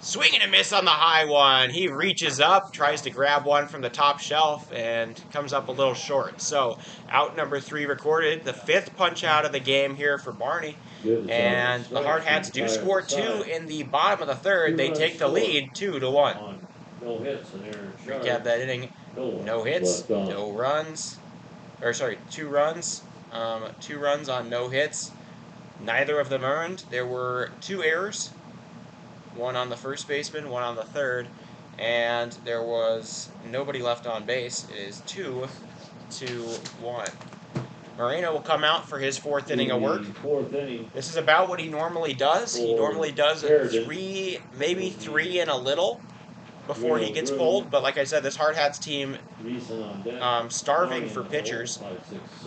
Swing and a miss on the high one. He reaches up, tries to grab one from the top shelf, and comes up a little short. So, out number 3 recorded. The 5th punch out of the game here for Barney. And the Hardhats do score 2 in the bottom of the 3rd. They take the lead 2-1. No hits and error. Recap that inning. No hits, no runs. 2 runs. 2 runs on no hits. Neither of them earned. There were 2 errors. One on the first baseman, one on the third, and there was nobody left on base. It is 2-1. Moreno will come out for his 4th inning of work. This is about what he normally does. He normally does a 3, maybe 3 and a little before he gets pulled. But like I said, this Hardhats team starving for pitchers.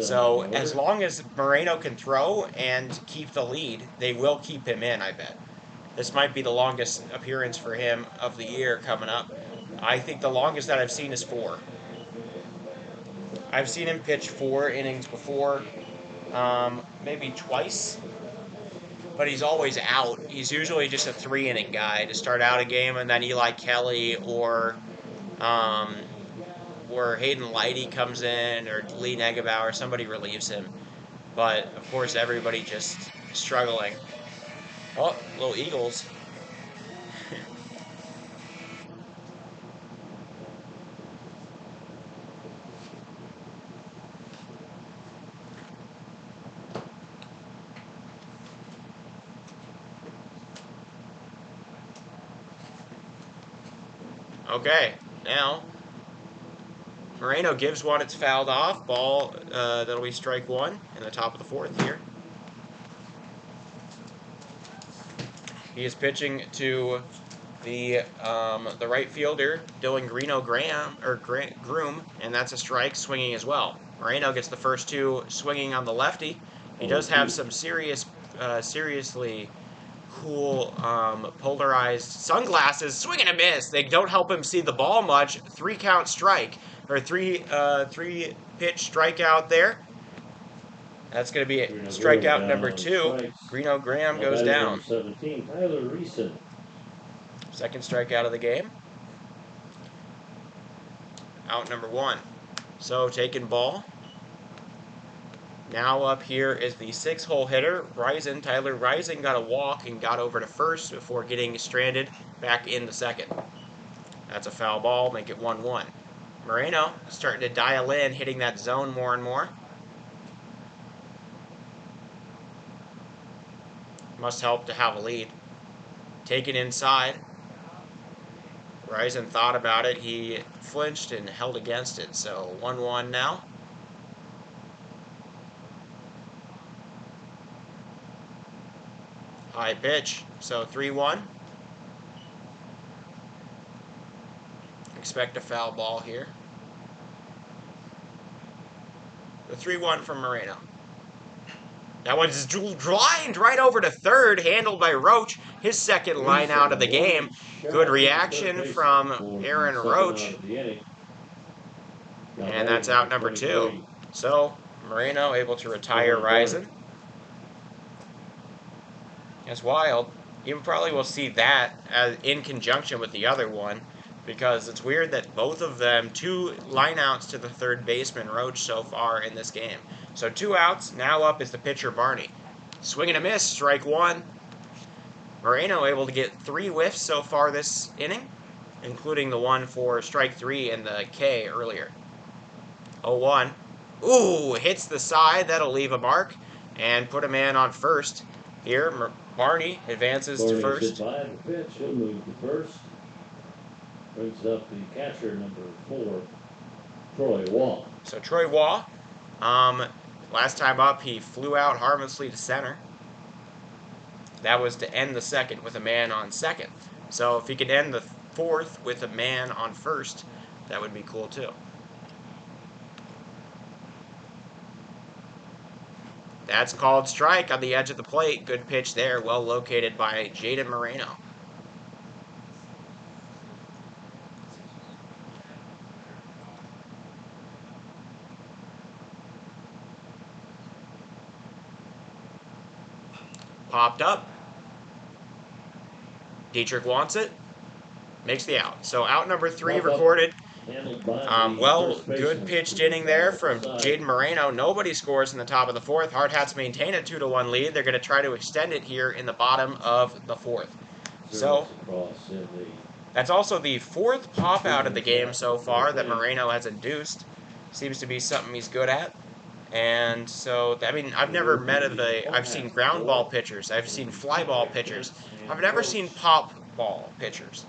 So as long as Moreno can throw and keep the lead, they will keep him in, I bet. This might be the longest appearance for him of the year coming up. I think the longest that I've seen is 4. I've seen him pitch 4 innings before, maybe twice, but he's always out. He's usually just a 3-inning guy to start out a game, and then Eli Kelly or Hayden Lighty comes in, or Lee Negebauer, somebody relieves him. But, of course, everybody just struggling. Oh, little Eagles. Okay, now Moreno gives one, it's fouled off. Ball, that'll be strike one in the top of the fourth here. He is pitching to the right fielder, Dylan Groom, and that's a strike, swinging as well. Moreno gets the first two swinging on the lefty. He does have some seriously cool polarized sunglasses. Swing and a miss. They don't help him see the ball much. 3-count strike, or three pitch strikeout there. That's going to be strikeout number 2. Reno Graham goes down. 17, Tyler Reeson. Second strikeout of the game. Out number 1. So taking ball. Now up here is the 6-hole hitter, Risen. Tyler Risen got a walk and got over to first before getting stranded back in the second. That's a foul ball, make it 1-1. Moreno starting to dial in, hitting that zone more and more. Must help to have a lead. Take it inside. Risen thought about it. He flinched and held against it. So 1-1 now. High pitch. So 3-1. Expect a foul ball here. The 3-1 from Moreno. That one's lined right over to third, handled by Roach. His second line out of the game. Good reaction from Aaron Roach. And that's out number 2. So, Moreno able to retire Risen. That's wild. You probably will see that in conjunction with the other one, because it's weird that both of them, 2 lineouts to the third baseman, Roach, so far in this game. So 2 outs, now up is the pitcher, Barney. Swing and a miss, strike 1. Moreno able to get 3 whiffs so far this inning, including the one for strike 3 and the K earlier. 0-1. Ooh, hits the side, that'll leave a mark, and put a man on first. Here, Barney advances to first. By the pitch, he'll move to first. Brings up the catcher, number 4, Troy Waugh. So Troy Waugh, last time up, he flew out harmlessly to center. That was to end the second with a man on second. So if he could end the fourth with a man on first, that would be cool too. That's called strike on the edge of the plate. Good pitch there, well located by Jaden Moreno. Popped up. Dietrich wants it. Makes the out. So out number 3 recorded. Well, good pitched inning there from Jaden Moreno. Nobody scores in the top of the fourth. Hardhats maintain a 2-1 lead. They're going to try to extend it here in the bottom of the fourth. So that's also the 4th pop out of the game so far that Moreno has induced. Seems to be something he's good at. And so, I mean, I've never I've seen ground ball pitchers, I've seen fly ball pitchers, I've never seen pop ball pitchers.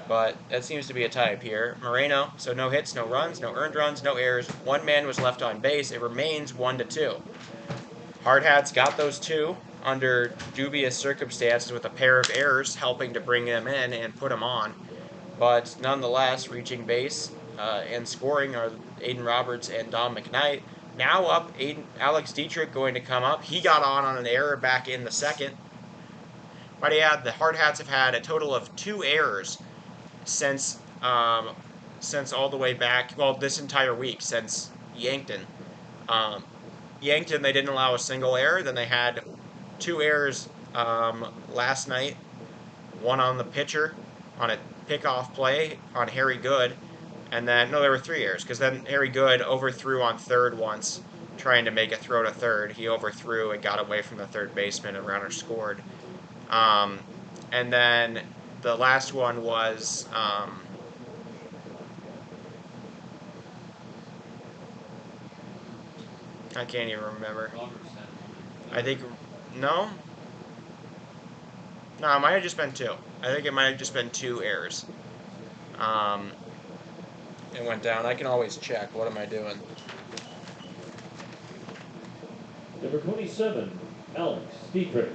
But that seems to be a type here. Moreno, so no hits, no runs, no earned runs, no errors. 1 man was left on base. It remains 1-2. Hardhats got those 2 under dubious circumstances with a pair of errors helping to bring them in and put them on. But nonetheless, reaching base and scoring are Aiden Roberts and Dom McKnight. Now up, Alex Dietrich going to come up. He got on an error back in the second. Might add, the Hardhats have had a total of 2 errors since all the way back, well, this entire week, since Yankton. Yankton, they didn't allow a single error. Then they had 2 errors last night. One on the pitcher on a pickoff play on Harry Good. And then, no, there were 3 errors, because then Harry Good overthrew on third once, trying to make a throw to third. He overthrew and got away from the third baseman, and runner scored. And then the last one was I can't even remember. I think, no, it might have just been 2. I think it might have just been 2 errors. It went down. I can always check. What am I doing? Number 27, Alex Dietrich.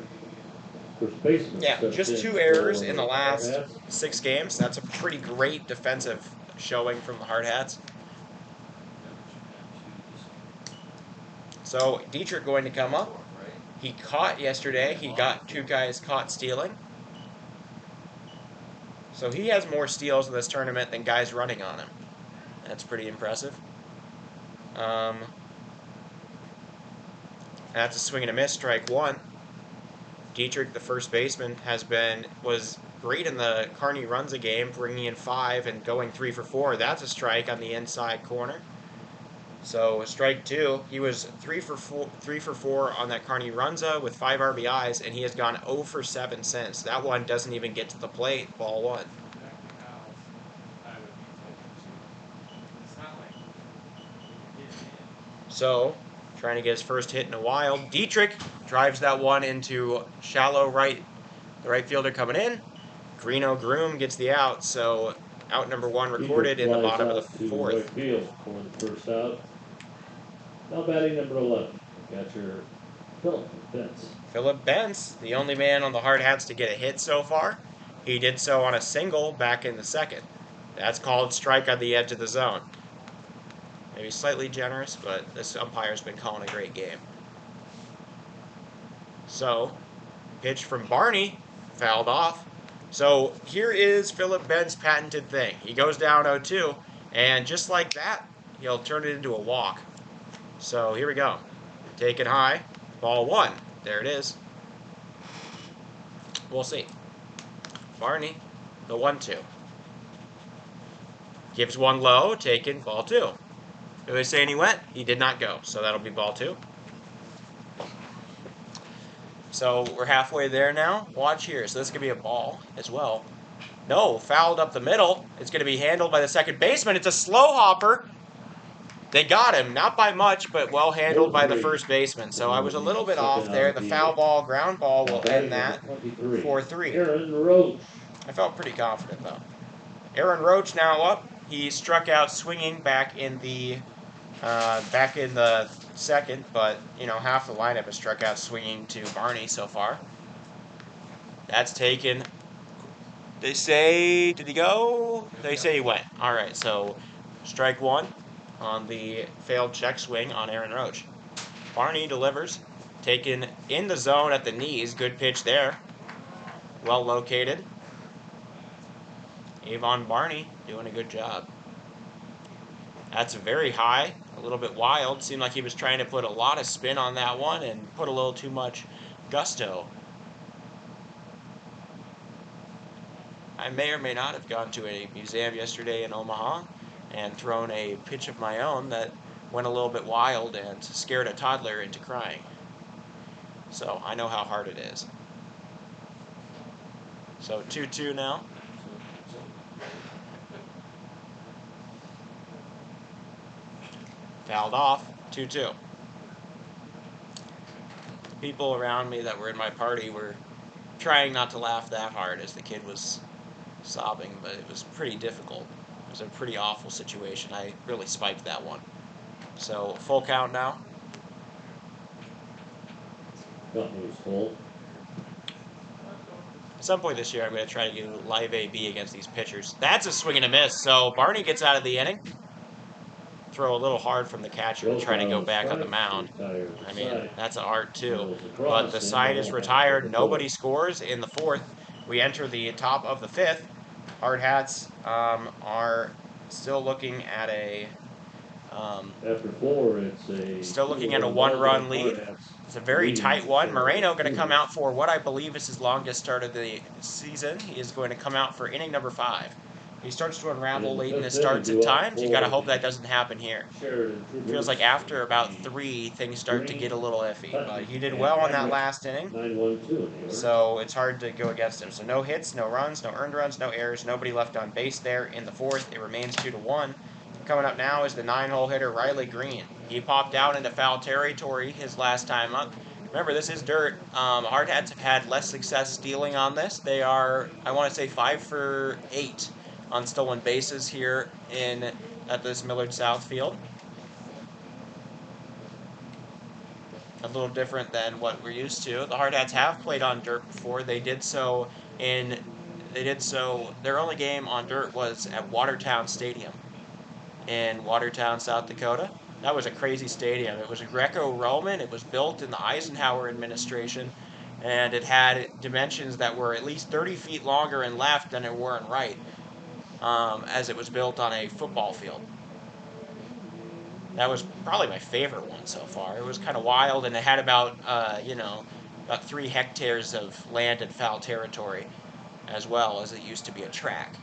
First baseman. Yeah, steps just in 2 errors for in the last Hardhats. 6 games. That's a pretty great defensive showing from the Hardhats. So Dietrich going to come up. He caught yesterday. He got 2 guys caught stealing. So he has more steals in this tournament than guys running on him. That's pretty impressive. That's a swing and a miss, strike 1. Dietrich, the first baseman, was great in the Carney Runza game, bringing in 5 and going 3 for 4. That's a strike on the inside corner. So strike 2. He was 3 for 4 on that Carney Runza with 5 RBIs, and he has gone 0 for 7 since. That one doesn't even get to the plate. Ball 1. So, trying to get his first hit in a while. Dietrich drives that one into shallow right. The right fielder coming in. Greeno Groom gets the out, so out number 1 recorded in the bottom of the 4th. Right field for the first out. Now batting number 11, catcher Philip Bentz. Philip Bentz, the only man on the Hardhats to get a hit so far. He did so on a single back in the 2nd. That's called strike on the edge of the zone. Maybe slightly generous, but this umpire's been calling a great game. So, pitch from Barney, fouled off. So here is Philip Bent's patented thing. He goes down 0-2, and just like that, he'll turn it into a walk. So here we go. Taken high, ball 1. There it is. We'll see. Barney, the 1-2. Gives one low, taken, ball 2. Are they saying he went? He did not go, so that'll be ball 2. So we're halfway there now. Watch here. So this is going to be a ball as well. No, fouled up the middle. It's going to be handled by the second baseman. It's a slow hopper. They got him, not by much, but well handled by the first baseman. So I was a little bit off there. The foul ball, ground ball will end that 4-3. Aaron Roach. I felt pretty confident, though. Aaron Roach now up. He struck out swinging back in the 2nd, but half the lineup has struck out swinging to Barney so far. That's taken. They say, did he go? They say he went. All right, so strike 1 on the failed check swing on Aaron Roach. Barney delivers, taken in the zone at the knees. Good pitch there. Well located. Avon Barney doing a good job. That's very high, a little bit wild. Seemed like he was trying to put a lot of spin on that one and put a little too much gusto. I may or may not have gone to a museum yesterday in Omaha and thrown a pitch of my own that went a little bit wild and scared a toddler into crying. So I know how hard it is. So 2-2 now. Fouled off, 2-2. People around me that were in my party were trying not to laugh that hard as the kid was sobbing, but it was pretty difficult. It was a pretty awful situation. I really spiked that one. So, full count now. Company was full. At some point this year, I'm going to try to get a live AB against these pitchers. That's a swing and a miss. So, Barney gets out of the inning. Throw a little hard from the catcher to try to go back on the mound. I mean, that's an art too. But the side is retired. Nobody scores in the 4th. We enter the top of the 5th. Hardhats are still looking at a After 4, it's a still looking at a 1-run lead. It's a very tight one. Moreno going to come out for what I believe is his longest start of the season. He is going to come out for inning number 5. He starts to unravel late in his starts at times. You got to hope that doesn't happen here. Sheridan. Feels like after about 3, things start to get a little iffy. But he did well on that last inning, 9-1-2 so it's hard to go against him. So no hits, no runs, no earned runs, no errors, nobody left on base there in the 4th. It remains 2-1. Coming up now is the 9-hole hitter Riley Green. He popped out into foul territory his last time up. Remember, this is dirt. Hardhats have had less success stealing on this. They are, I want to say, 5 for 8 on stolen bases here in at this Millard South field. A little different than what we're used to. The Hardhats have played on dirt before. They did so. Their only game on dirt was at Watertown Stadium in Watertown, South Dakota. That was a crazy stadium. It was a Greco-Roman. It was built in the Eisenhower administration, and it had dimensions that were at least 30 feet longer in left than it were in right, as it was built on a football field. That was probably my favorite one so far. It was kind of wild, and it had about 3 hectares of land and foul territory, as well as it used to be a track.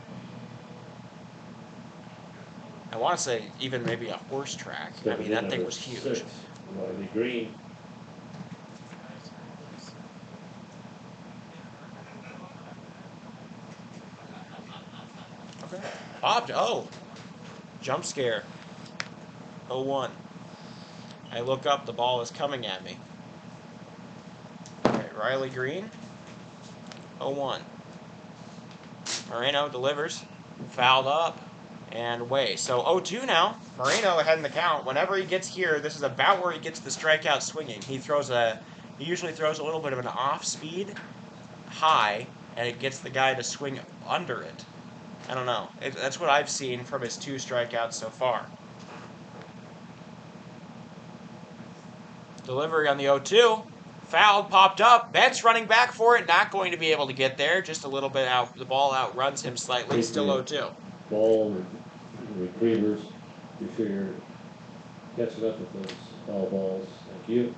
I want to say even maybe a horse track. I mean, that thing was huge. 6, Riley Green. Okay. Popped. Oh. Jump scare. 0-1. I look up, the ball is coming at me. Alright, Riley Green. 0-1. Moreno delivers. Fouled up. And away. So 0-2 now. Moreno ahead in the count. Whenever he gets here, this is about where he gets the strikeout swinging. He usually throws a little bit of an off-speed high, and it gets the guy to swing under it. I don't know. That's what I've seen from his 2 strikeouts so far. Delivery on the 0-2. Fouled, popped up. Bent's running back for it. Not going to be able to get there. Just a little bit out. The ball outruns him slightly. Still 0-2. Ball retrievers. Be sure you're catching up with those foul balls. Thank you.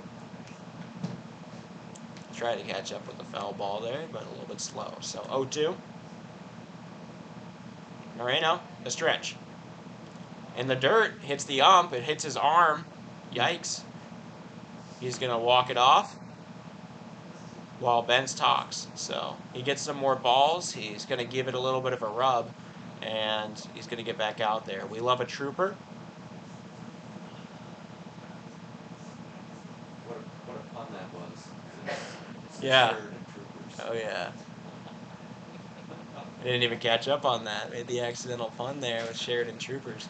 Try to catch up with the foul ball there, but a little bit slow. So 0-2. Moreno, the stretch. In the dirt, hits the ump. It hits his arm. Yikes. He's going to walk it off while Benz talks. So he gets some more balls. He's going to give it a little bit of a rub, and he's going to get back out there. We love a trooper. What a pun that was. It's Yeah. Sheridan troopers. Oh, yeah. I didn't even catch up on that. Made the accidental pun there with Sheridan Troopers.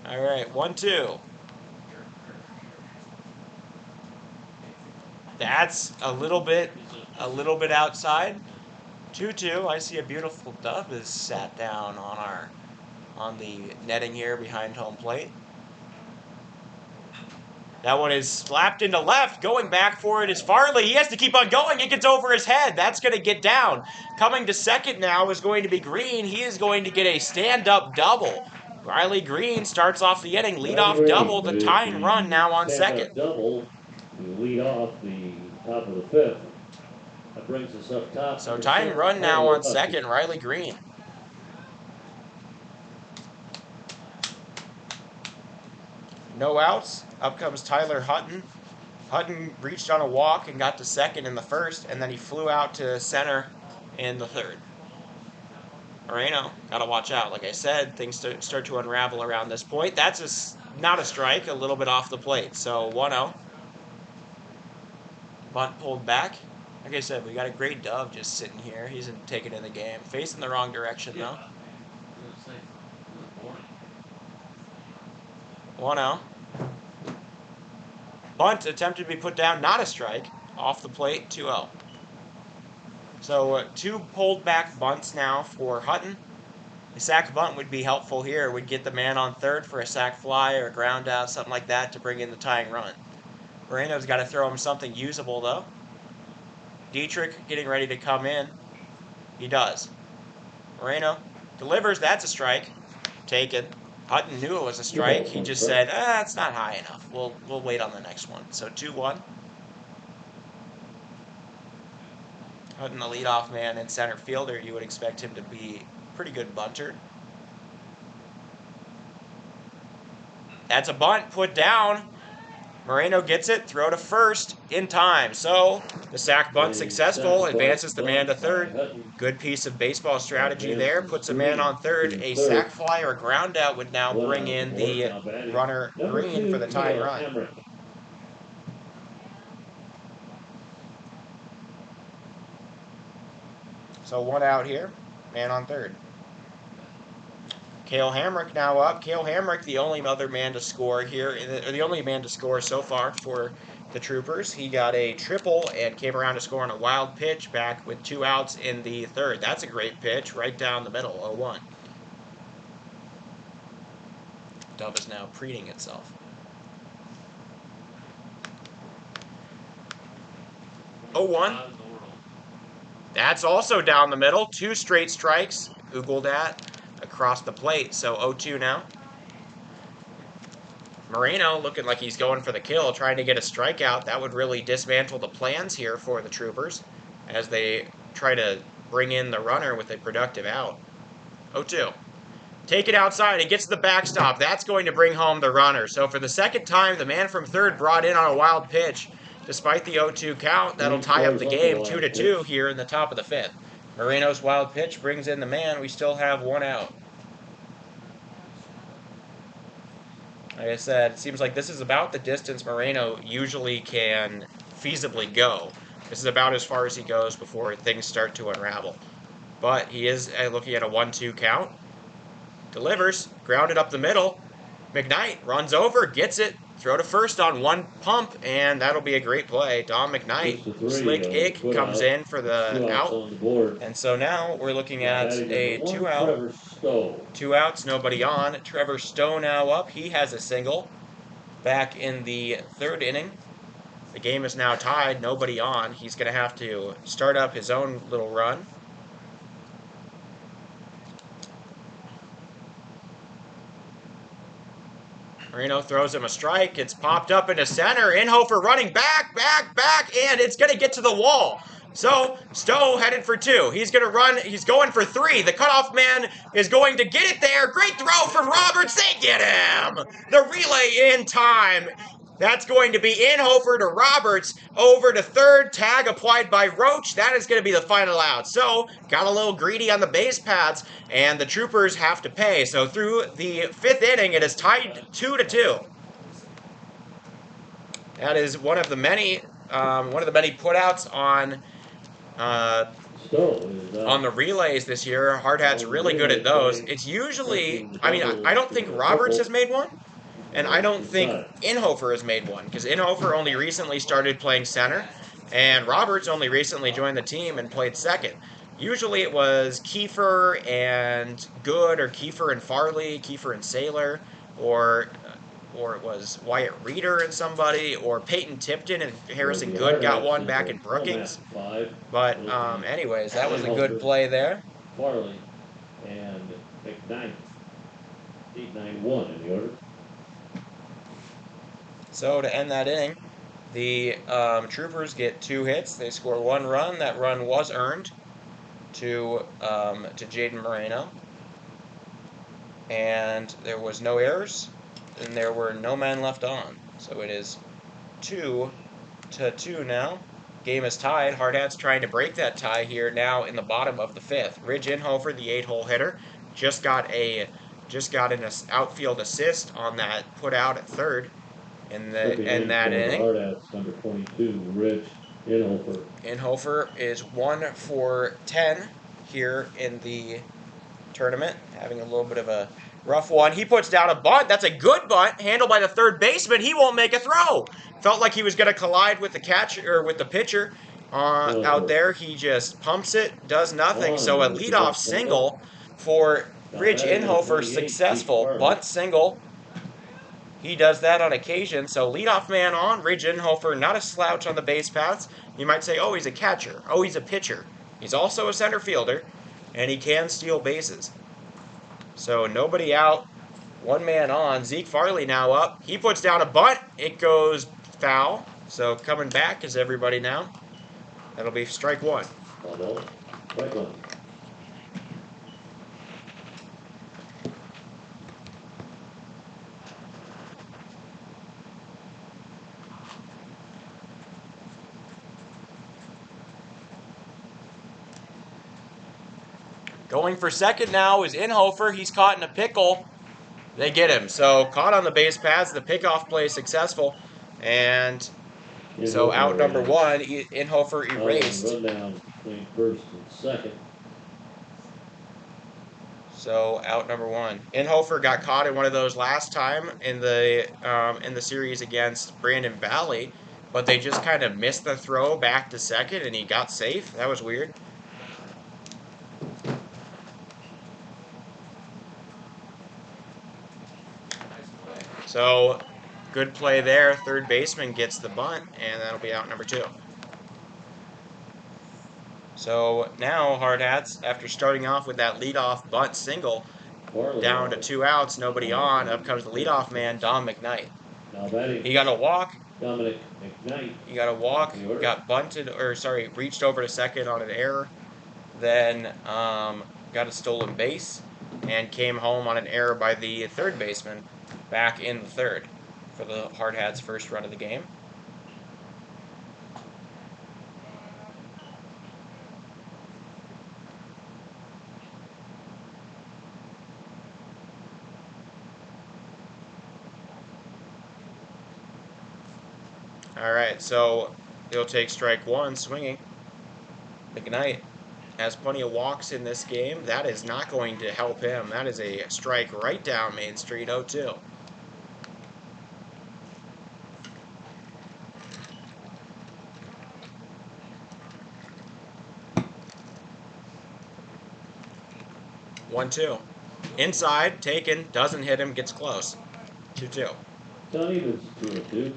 All right, 1-2. That's a little bit outside. 2-2. I see a beautiful dove is sat down on the netting here behind home plate. That one is slapped into left. Going back for it is Farley. He has to keep on going. It gets over his head. That's going to get down. Coming to second now is going to be Green. He is going to get a stand-up double. Riley Green starts off the inning. Lead-off double. The tying run now on second. Double. You lead off the top of the 5th. That brings us up top. So tying run now on second. Riley Green. No outs. Up comes Tyler Hutton. Hutton reached on a walk and got to second in the first, and then he flew out to center in the third. Moreno, got to watch out. Like I said, things start to unravel around this point. That's not a strike, a little bit off the plate. So 1-0. Bunt pulled back. Like I said, we got a great dove just sitting here. He's taking in the game. Facing the wrong direction, though. 1-0. Bunt attempted to be put down, not a strike. Off the plate, 2-0. So 2 pulled back bunts now for Hutton. A sac bunt would be helpful here. Would get the man on third for a sac fly or a ground out, something like that to bring in the tying run. Moreno's got to throw him something usable, though. Dietrich getting ready to come in. He does. Moreno delivers. That's a strike. Taken. Hutton knew it was a strike. He just said, it's not high enough. We'll wait on the next one. So 2-1. Hutton, the leadoff man and center fielder, you would expect him to be a pretty good bunter. That's a bunt put down. Moreno gets it, throw to first in time. So the sac bunt successful, advances the man to third. Good piece of baseball strategy there. Puts a man on third. A sac fly or ground out would now bring in the runner Green for the tying run. So 1 out here, man on third. Cale Hamrick now up. Cale Hamrick, the only other man to score here, or the only man to score so far for the Troopers. He got a triple and came around to score on a wild pitch back with 2 outs in the third. That's a great pitch right down the middle, 0-1. Dove is now preening itself. 0-1. That's also down the middle. 2 straight strikes. Googled that across the plate. So 0-2 now. Moreno looking like he's going for the kill, trying to get a strikeout. That would really dismantle the plans here for the Troopers as they try to bring in the runner with a productive out. 0-2. Take it outside. It gets to the backstop. That's going to bring home the runner. So for the second time, the man from third brought in on a wild pitch. Despite the 0-2 count, that'll tie up the game 2-2 here in the top of the 5th. Moreno's wild pitch brings in the man. We still have 1 out. Like I said, it seems like this is about the distance Moreno usually can feasibly go. This is about as far as he goes before things start to unravel. But he is looking at a 1-2 count. Delivers, grounded up the middle. McKnight runs over, gets it, throw to first on 1 pump, and that'll be a great play. Dom McKnight, slick ick, comes in for the out. And so now we're looking at a 2 out. 2 outs, nobody on. Trevor Stowe now up. He has a single back in the 3rd inning. The game is now tied, nobody on. He's going to have to start up his own little run. Moreno throws him a strike. It's popped up into center. Inhofer running back, and it's going to get to the wall. So Stowe headed for 2. He's going to run. He's going for 3. The cutoff man is going to get it there. Great throw from Roberts. They get him. The relay in time. That's going to be Inhofer to Roberts, over to third, tag applied by Roach. That is going to be the final out. So, got a little greedy on the base paths, and the Troopers have to pay. So, through the 5th inning, it is tied 2-2. That is one of the many putouts on the relays this year. Hardhats really good at those. It's usually, I don't think Roberts has made one. And I don't think Inhofer has made one, because Inhofer only recently started playing center, and Roberts only recently joined the team and played second. Usually it was Kiefer and Good, or Kiefer and Farley, Kiefer and Saylor, or it was Wyatt Reeder and somebody, or Peyton Tipton and Harrison Good got one back in Brookings. But anyways, that was a good play there. Farley and McKnight. 8-9-1 in the order. So to end that inning, the Troopers get 2 hits. They score 1 run. That run was earned to Jaden Moreno. And there was no errors, and there were no men left on. So it is 2-2 now. Game is tied. Hardhats trying to break that tie here now in the bottom of the 5th. Ridge Inhofer, the 8-hole hitter, just got an outfield assist on that put out at third. In that inning. Hardhats, number 22, Ridge Inhofer. Inhofer is 1 for 10 here in the tournament, having a little bit of a rough one. He puts down a bunt. That's a good bunt, handled by the third baseman. He won't make a throw. Felt like he was going to collide with the catcher, or with the pitcher out there. He just pumps it, does nothing. So a leadoff single for Ridge Inhofer, successful bunt single. He does that on occasion. So leadoff man on, Ridge Inhofer, not a slouch on the base paths. You might say, oh, he's a catcher. Oh, he's a pitcher. He's also a center fielder, and he can steal bases. So nobody out, 1 man on. Zeke Farley now up. He puts down a bunt. It goes foul. So coming back is everybody now. That'll be strike 1. Strike 1. Going for second now is Inhofer. He's caught in a pickle. They get him. So caught on the base paths. The pickoff play successful. And so out number 1, Inhofer erased. Run down between first and second. So out number 1. Inhofer got caught in one of those last time in the series against Brandon Valley, but they just kind of missed the throw back to second, and he got safe. That was weird. So good play there. Third baseman gets the bunt, and that'll be out number 2. So now Hardhats, after starting off with that leadoff bunt single, down to 2 outs, nobody on. Up comes the leadoff man, Dom McKnight. Now batting. He got a walk. Dominic McKnight. He got a walk. Got bunted, reached over to second on an error. Then got a stolen base and came home on an error by the third baseman back in the third for the Hardhats' first run of the game. All right, so he'll take strike 1, swinging. McKnight has plenty of walks in this game. That is not going to help him. That is a strike right down Main Street, 0-2. One, 2. Inside, taken, doesn't hit him, gets close. 2-2. Donnie was 2-2.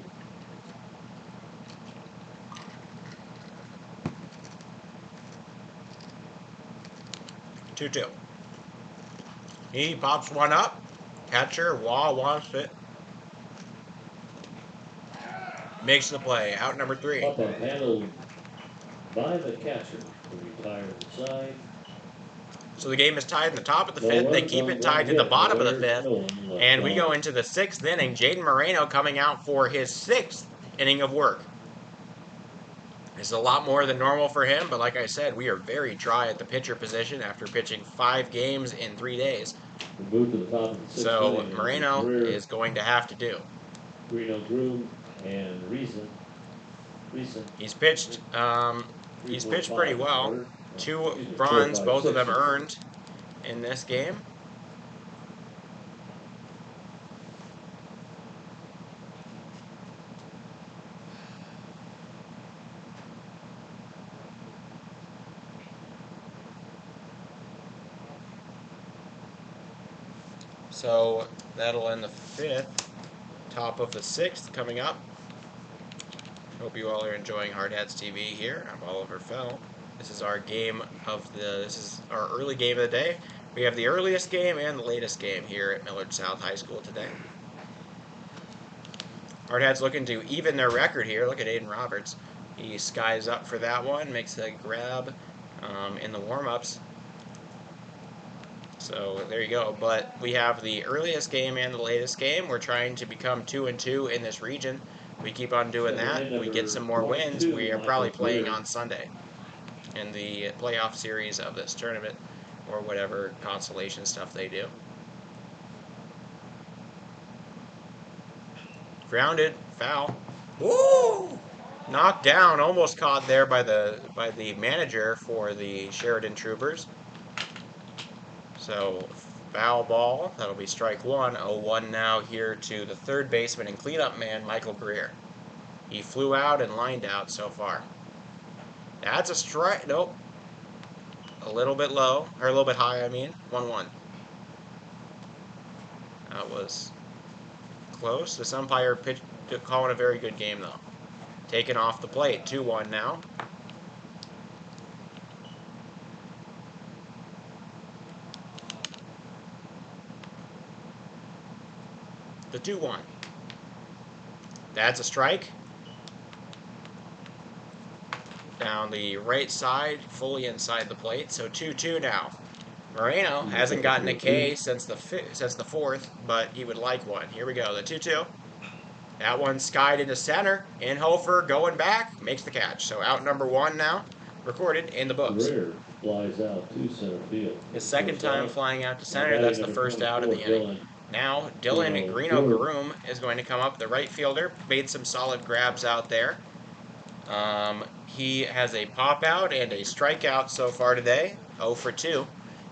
2-2. He pops one up. Catcher, Wah wants it. Makes the play. Out number 3. Up and handled by the catcher to retire the side. So the game is tied in the top of the 5th. They keep it tied to the bottom of the 5th. And we go into the 6th inning. Jaden Moreno coming out for his 6th inning of work. It's a lot more than normal for him, but like I said, we are very dry at the pitcher position after pitching 5 games in 3 days. Moved to the top of the 6th So inning. Moreno is going to have to do. Reno Groom and Reason. He's pitched pretty well. 2 runs, both of them earned in this game. So that'll end the 5th. Top of the 6th coming up. Hope you all are enjoying Hardhats TV here. I'm Oliver Fell. This is our early game of the day. We have the earliest game and the latest game here at Millard South High School today. Hardhats looking to even their record here. Look at Aiden Roberts. He skies up for that one, makes a grab in the warm-ups. So there you go. But we have the earliest game and the latest game. We're trying to become 2-2 in this region. We keep on doing that. We get some more wins. We are probably playing on Sunday in the playoff series of this tournament or whatever consolation stuff they do. Grounded, foul. Woo! Knocked down, almost caught there by the manager for the Sheridan Troopers. So foul ball, that'll be strike 1. 0-1 now here to the third baseman and cleanup man, Michael Greer. He flew out and lined out so far. That's a strike. Nope. A little bit low, or a little bit high, I mean. 1-1. That was close. This umpire calling a very good game, though. Taken off the plate. 2-1 now. The 2-1. That's a strike. Down the right side, fully inside the plate. So 2-2 now. Moreno hasn't gotten a K since the 4th, but he would like one. Here we go. The 2-2. That one skied into center. Inhofer going back, makes the catch. So out number 1 now, recorded in the books. Greer flies out to center field. His second time flying out to center. That's the first out of the inning. Now, Dylan Greeno-Garoom is going to come up, the right fielder. Made some solid grabs out there. He has a pop out and a strikeout so far today. 0 for 2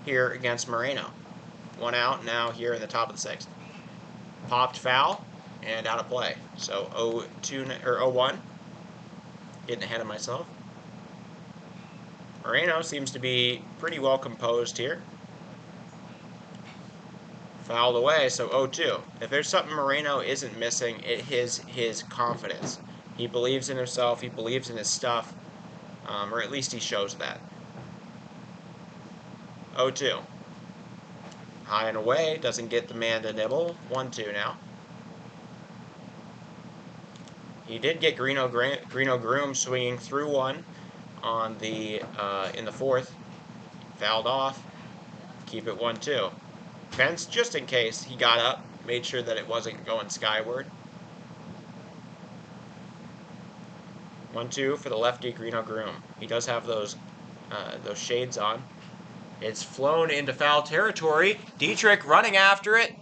here against Moreno. 1 out now here in the top of the 6th. Popped foul and out of play. So 0-2 or 0-1. Getting ahead of myself. Moreno seems to be pretty well composed here. Fouled away, so 0-2. If there's something Moreno isn't missing, it is his confidence. He believes in himself, he believes in his stuff, or at least he shows that. 0-2. High and away, doesn't get the man to nibble. 1-2 now. He did get Greeno Groom swinging through one on the in the 4th. Fouled off. Keep it 1-2. Fence, just in case, he got up, made sure that it wasn't going skyward. 1-2 for the lefty Greeno Groom. He does have those shades on. It's flown into foul territory. Dietrich running after it.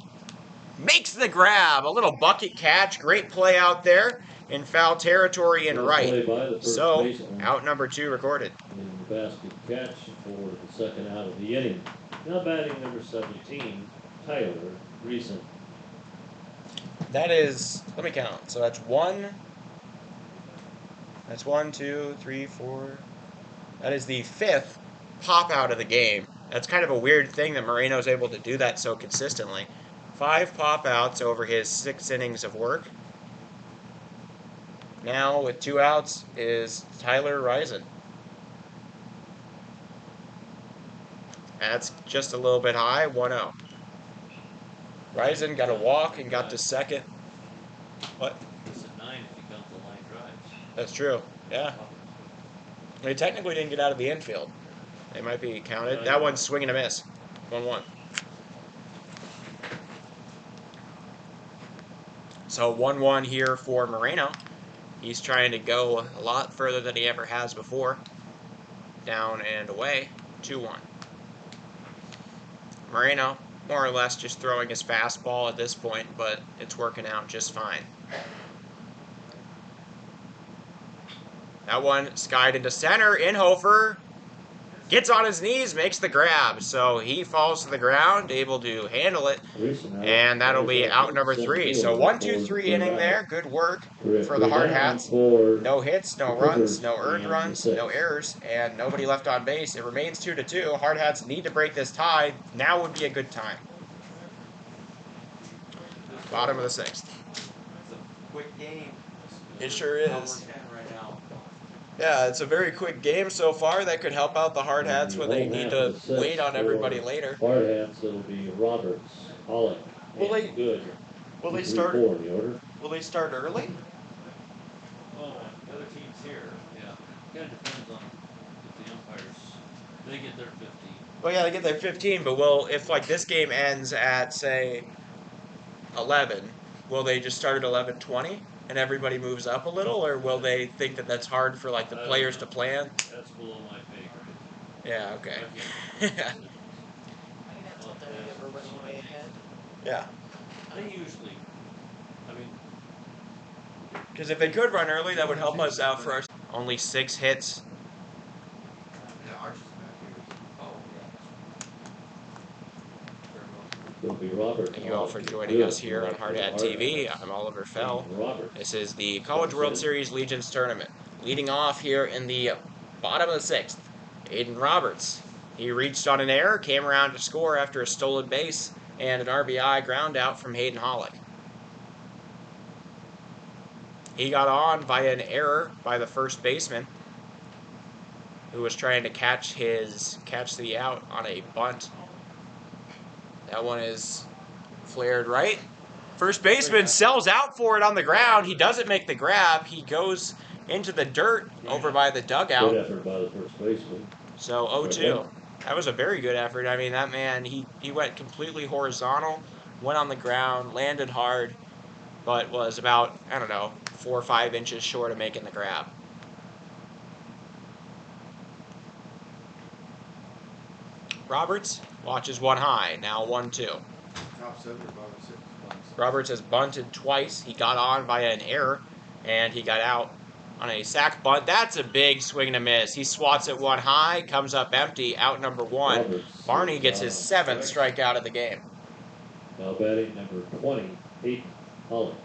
Makes the grab. A little bucket catch. Great play out there in foul territory and right. So, out number 2 recorded. In the basket catch for the second out of the inning. Now batting number 17, Tyler Reason. That is, let me count. So that's 1, 2, 3, 4. That is the 5th pop out of the game. That's kind of a weird thing that Moreno's able to do that so consistently. 5 pop outs over his 6 innings of work. Now with 2 outs is Tyler Reason. That's just a little bit high, 1-0. Reason got a walk and got to second. What? It's a 9 if you count the line drives. That's true, yeah. They technically didn't get out of the infield. They might be counted. That one's swing and a miss. 1-1. So 1-1 here for Moreno. He's trying to go a lot further than he ever has before. Down and away, 2-1. Moreno, more or less just throwing his fastball at this point, but it's working out just fine. That one skied into center. Inhofer gets on his knees, makes the grab. So he falls to the ground, able to handle it. And that'll be out number 3. So 1-2-3 inning there. Good work for the Hardhats. No hits, no runs, no earned runs, no errors, and nobody left on base. It remains 2-2. Hardhats need to break this tie. Now would be a good time. Bottom of the 6th. It's a quick game. It sure How is. we're at right now. Yeah, it's a very quick game so far. That could help out the Hardhats when they need to wait on everybody later. Hardhats, it'll be Roberts, Hollick, Good. Will they start? Four in the order. Will they start early? Oh, the other team's here. Yeah, kind of depends on if the umpires, they get their 15. Well, yeah, they get their 15, but will if like this game ends at say 11, will they just start at 11:20 and everybody moves up a little, or will they think that that's hard for like the players to plan? That's below my pay grade. Yeah. Okay. Yeah. They usually, I mean, Because if they could run early, that would help us out for our only 6 hits. Yeah, Arch is back here. Oh, yeah. it'll be Roberts. Thank you all for joining us here on Hardhat TV. I'm Oliver Fell. Roberts. This is the College World Series Legions Tournament. Leading off here in the bottom of the 6th, Aiden Roberts. He reached on an error, came around to score after a stolen base and an RBI ground out from Hayden Hollick. He got on via an error by the first baseman, who was trying to catch the out on a bunt. That one is flared right. First baseman sells out for it on the ground. He doesn't make the grab. He goes into the dirt over by the dugout. Good effort by the first baseman. So 0-2. That was a very good effort. I mean, that man, he went completely horizontal, went on the ground, landed hard, but was about, I don't know, 4 or 5 inches short of making the grab. Roberts watches one high, now 1-2. Top 7 or bottom 6 bunts? Roberts has bunted twice. He got on via an error, and he got out on a sac bunt. That's a big swing and a miss. He swats it one high, comes up empty, out number 1. Roberts, Barney gets his 7th strikeout of the game. Now batting number 20, Hayden Holland.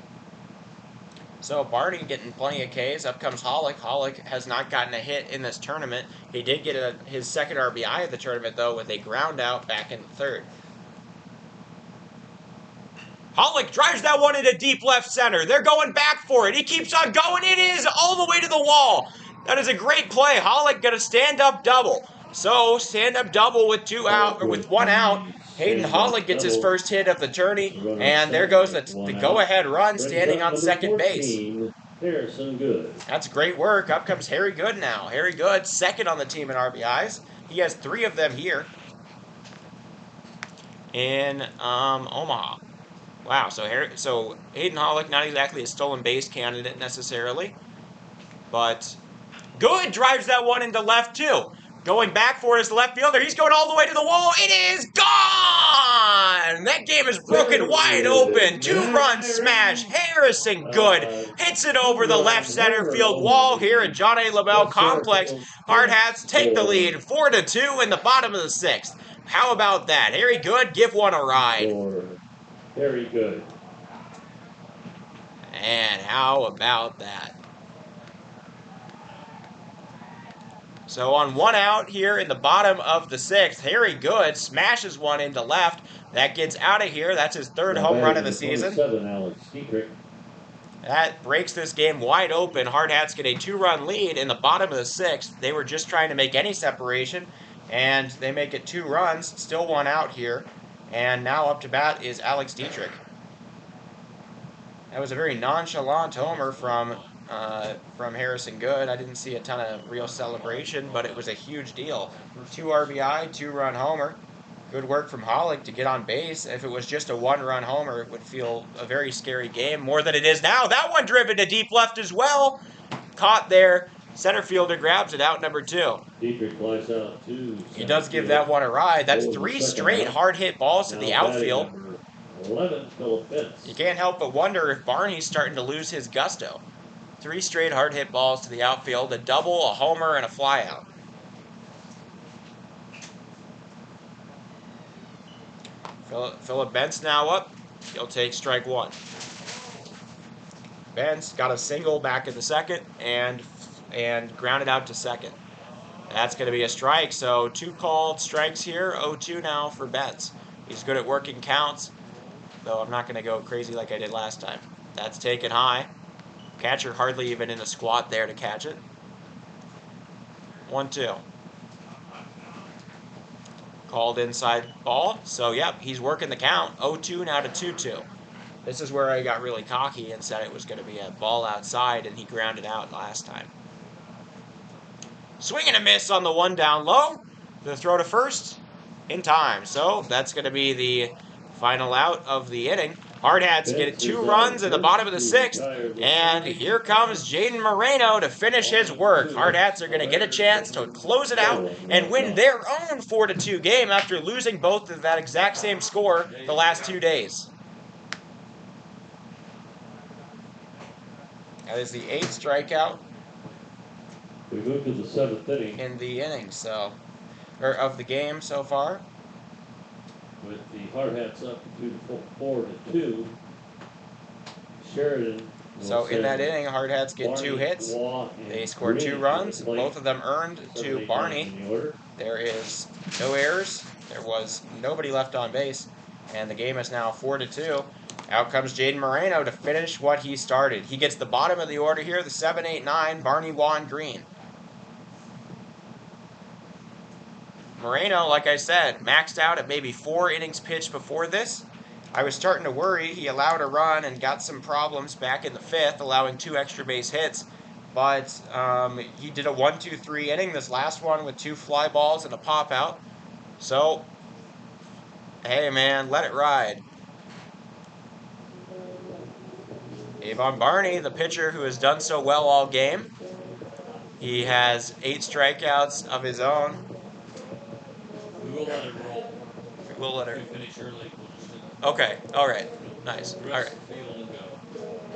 So Barney getting plenty of Ks. Up comes Hollick. Hollick has not gotten a hit in this tournament. He did get his second RBI of the tournament, though, with a ground out back in the third. Hollick drives that one into deep left center. They're going back for it. He keeps on going. It is all the way to the wall. That is a great play. Hollick got a stand-up double. So stand-up double with with one out. Hayden Hollick gets his first hit of the tourney, and there goes the go-ahead run standing on second base. Harrison Good. That's great work. Up comes Harry Good now. Harry Good, second on the team in RBIs. He has 3 of them here in Omaha. Wow, so Hayden Hollick, not exactly a stolen base candidate necessarily, but Good drives that one into left too. Going back for his left fielder. He's going all the way to the wall. It is gone! That game is broken wide open. 2-run smash. Harrison Good hits it over the left center field wall here at John A. LaBelle Complex. Hardhats take the lead 4-2 in the bottom of the 6th. How about that? Harry Good, give one a ride. Very good. And how about that? So on 1 out here in the bottom of the 6th, Harry Good smashes one into left. That gets out of here. That's his 3rd home run of the season. That breaks this game wide open. Hardhats get a 2-run lead in the bottom of the 6th. They were just trying to make any separation, and they make it 2 runs. Still 1 out here. And now up to bat is Alex Dietrich. That was a very nonchalant homer from Harrison Good. I didn't see a ton of real celebration, but it was a huge deal. 2 RBI, 2-run homer. Good work from Hollick to get on base. If it was just a 1-run homer, it would feel a very scary game, more than it is now. That one driven to deep left as well. Caught there. Center fielder grabs it, out number 2. Dietrich flies out 2. He does give that one a ride. That's 3 straight hard hit balls to the outfield. 11, Philip Pitts. You can't help but wonder if Barney's starting to lose his gusto. 3 straight hard hit balls to the outfield, a double, a homer, and a flyout. Philip Bentz now up. He'll take strike 1. Bentz got a single back in the 2nd and grounded out to 2nd. That's going to be a strike, so 2 called strikes here, 0-2 now for Bentz. He's good at working counts, though I'm not going to go crazy like I did last time. That's taken high. Catcher hardly even in a squat there to catch it. 1-2. Called inside ball. So, yep, he's working the count. 0-2 now to 2-2. This is where I got really cocky and said it was going to be a ball outside, and he grounded out last time. Swing and a miss on the 1 down low. The throw to first in time. So, that's going to be the final out of the inning. Hardhats get 2 runs in the bottom of the 6th, and here comes Jaden Moreno to finish his work. Hardhats are going to get a chance to close it out and win their own 4-2 game after losing both of that exact same score the last 2 days. That is the 8th strikeout. We move to the 7th inning. In the inning, or of the game so far. With the Hardhats up 4-2, Sheridan. So in that inning, Hardhats get 2 hits. They score 2 runs. Both of them earned to Barney. There is no errors. There was nobody left on base. And the game is now 4-2. Out comes Jaden Moreno to finish what he started. He gets the bottom of the order here, the 7-8-9, Barney, Juan, Green. Moreno, like I said, maxed out at maybe 4 innings pitched before this. I was starting to worry. He allowed a run and got some problems back in the 5th, allowing 2 extra base hits. But he did a 1-2-3 inning, this last one with 2 fly balls and a pop out. So, hey man, let it ride. Avon Barney, the pitcher who has done so well all game. He has 8 strikeouts of his own. We will let it roll. We'll let her finish early. Okay, alright. Nice. Alright.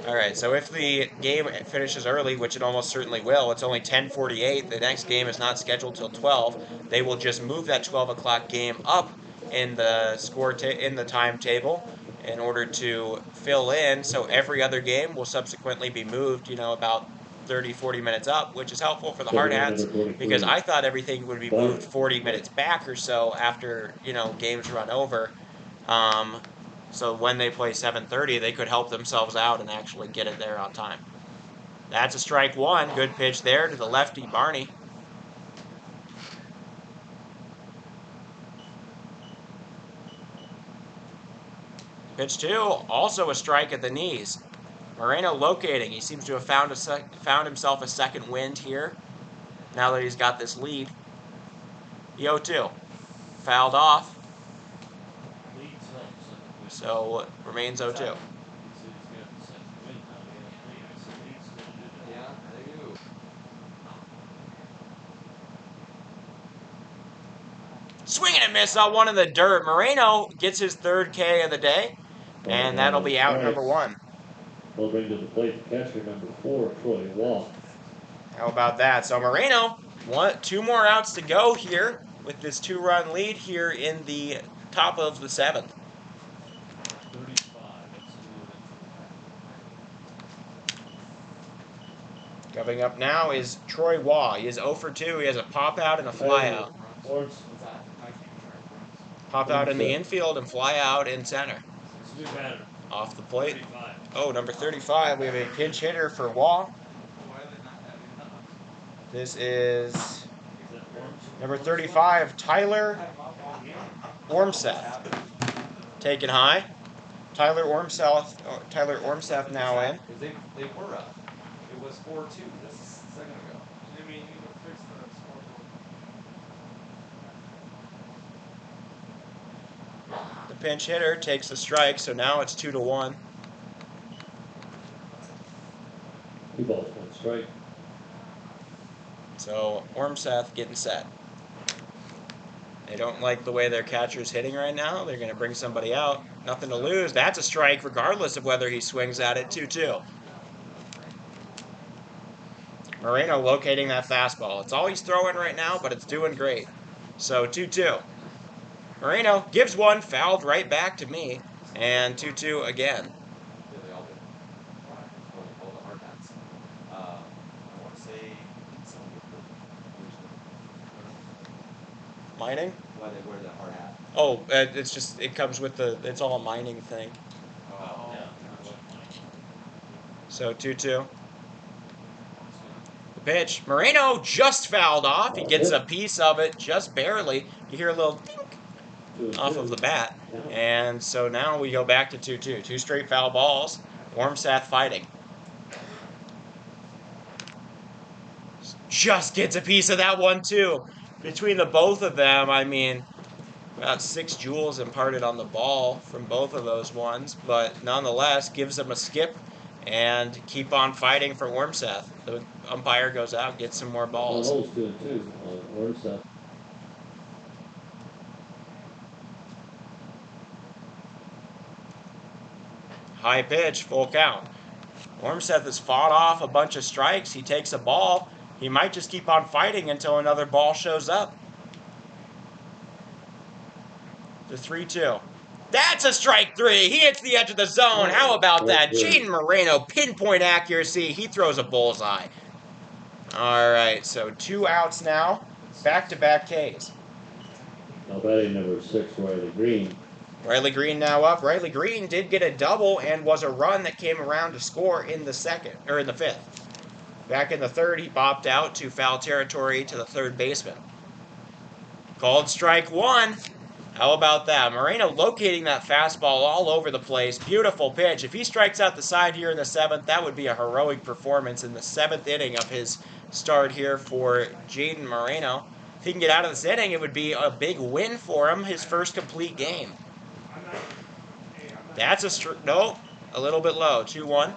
Alright, so if the game finishes early, which it almost certainly will, it's only 10:48, the next game is not scheduled till 12, they will just move that 12 o'clock game up in the timetable in order to fill in, so every other game will subsequently be moved, about 30, 40 minutes up, which is helpful for the Hardhats because I thought everything would be moved 40 minutes back or so after, games run over. So when they play 7:30, they could help themselves out and actually get it there on time. That's a strike one. Good pitch there to the lefty, Barney. Pitch two, also a strike at the knees. Moreno locating. He seems to have found himself a second wind here now that he's got this lead. The 0-2. Fouled off. So remains 0-2. Yeah, they do. Swing and a miss on one in the dirt. Moreno gets his third K of the day, and that'll be out number one. We'll bring to the plate the catcher number 4, Troy Waugh. How about that? So Moreno, two more outs to go here with this 2-run lead here in the top of the 7th. 35. Coming up now is Troy Waugh. He is 0 for 2. He has a pop out and a fly out. Pop out in the infield and fly out in center. Off the plate. Oh, number 35. We have a pinch hitter for Waugh. This is number 35, Tyler Ormseth. Taken high. Tyler Ormseth now in. They were up. It was 4-2 just a second ago. Jimmy, you can fix the scoreboard. The pinch hitter takes the strike, so now it's 2-1. 2 balls, 1 strike. So Ormseth getting set. They don't like the way their catcher's hitting right now. They're going to bring somebody out. Nothing to lose. That's a strike regardless of whether he swings at it. 2-2. Moreno locating that fastball. It's all he's throwing right now, but it's doing great. So 2-2. Moreno gives one, fouled right back to me, and 2-2 again. Yeah, they all did. All the Hardhats. I want to say Mining? why they wear the hard hat. Oh, it comes with it's all a mining thing. Oh, yeah. So 2-2. The pitch. Moreno just fouled off. He gets a piece of it, just barely. You hear a little dink off of the bat. And so now we go back to 2-2. 2 straight foul balls. Ormseth fighting. Just gets a piece of that one, too. Between the both of them, I mean, about 6 joules imparted on the ball from both of those ones. But nonetheless, gives them a skip and keep on fighting for Ormseth. The umpire goes out, gets some more balls. Hole's good, too. Ormseth. High pitch, full count. Ormseth has fought off a bunch of strikes. He takes a ball. He might just keep on fighting until another ball shows up. The 3-2. That's a strike 3. He hits the edge of the zone. How about that? Jaden Moreno, pinpoint accuracy. He throws a bullseye. All right, so 2 outs now. Back-to-back Ks. Now batting number 6, Riley Green. Riley Green now up. Riley Green did get a double and was a run that came around to score in the 5th. Back in the 3rd, he bopped out to foul territory to the 3rd baseman. Called strike 1. How about that? Moreno locating that fastball all over the place. Beautiful pitch. If he strikes out the side here in the 7th, that would be a heroic performance in the 7th inning of his start here for Jaden Moreno. If he can get out of this inning, it would be a big win for him, his first complete game. That's a a little bit low. 2-1.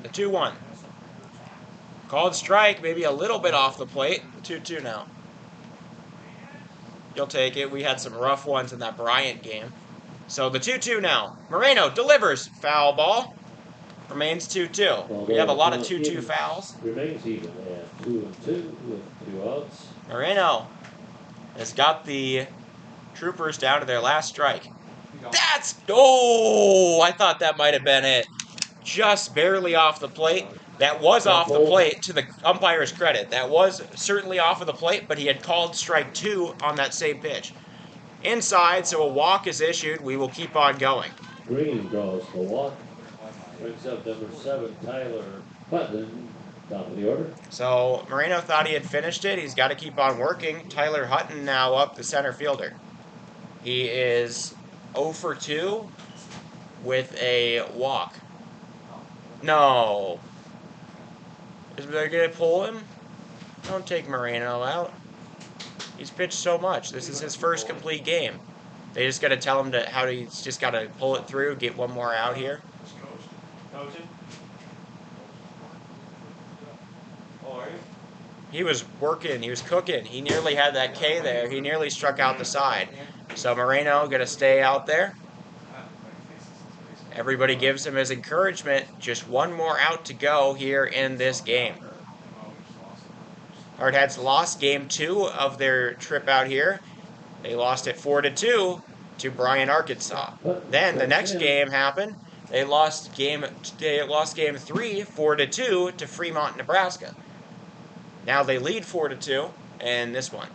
The 2-1. Called strike, maybe a little bit off the plate. 2-2 now. You'll take it. We had some rough ones in that Bryant game. So the 2-2 now. Moreno delivers. Foul ball. Remains 2-2. We have a lot of 2-2 fouls. Remains even. They have 2-2 with 2 outs. Moreno has got the Troopers down to their last strike. That's... Oh! I thought that might have been it. Just barely off the plate. That was off the plate, to the umpire's credit. That was certainly off of the plate, but he had called strike 2 on that same pitch. Inside, so a walk is issued. We will keep on going. Green draws the walk. Brings up number 7, Tyler Hutton, top of the order. So Moreno thought he had finished it. He's got to keep on working. Tyler Hutton now up, the center fielder. He is 0 for 2 with a walk. No. Is they going to pull him? Don't take Moreno out. He's pitched so much. This is his first complete game. They just got to tell him how he's just got to pull it through, get one more out here. Coaching? Oh, are you? He was working. He was cooking. He nearly had that K there. He nearly struck out the side. So Moreno going to stay out there. Everybody gives him his encouragement. Just one more out to go here in this game. Hardhats lost game 2 of their trip out here. They lost it 4-2 to Bryan, Arkansas. Then the next game happened. They lost game 3 4-2 to Fremont, Nebraska. Now they lead 4-2 in this one.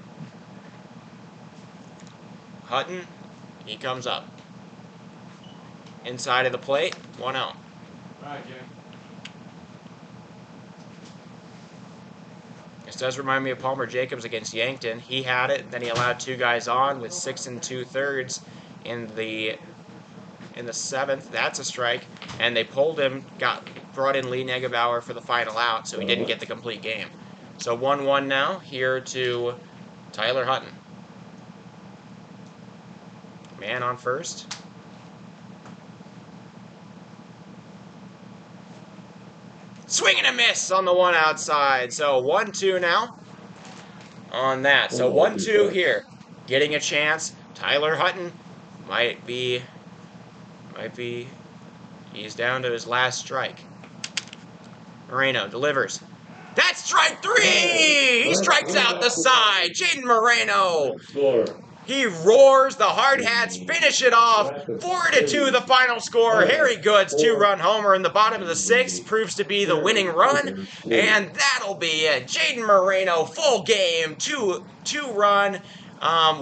Hutton, he comes up. Inside of the plate, 1-0. All right, Jimmy. This does remind me of Palmer Jacobs against Yankton. He had it, then he allowed 2 guys on with 6 2/3 in the 7th. That's a strike, and they pulled him. Brought in Lee Negebauer for the final out, so he didn't get the complete game. So 1-1 now here to Tyler Hutton. Man on first. Swing and a miss on the one outside. So 1-2 now on that. So 1-2 here. Getting a chance. Tyler Hutton might be. He's down to his last strike. Moreno delivers. That's strike 3! He strikes out the side. Jaden Moreno. He roars. The Hardhats finish it off. 4-2 the final score. Harry Good's 2-run homer in the bottom of the 6th proves to be the winning run. And that'll be it. Jaden Moreno, full game, two-run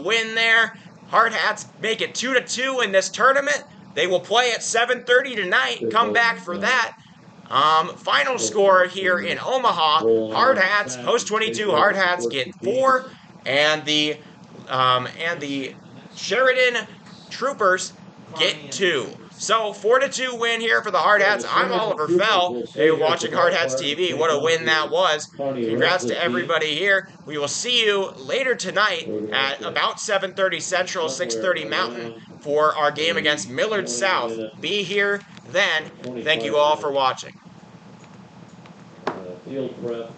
win there. Hardhats make it 2-2 in this tournament. They will play at 7:30 tonight. Come back for that. Final score here in Omaha. Hardhats, post 22 Hardhats get 4. And the Sheridan Troopers get 2. So 4-2 win here for the Hardhats. I'm Oliver Fell. You're watching Hardhats TV. What a win that was. Congrats to everybody here. We will see you later tonight at about 7:30 Central, 6:30 Mountain for our game against Millard South. Be here then. Thank you all for watching. Field prep.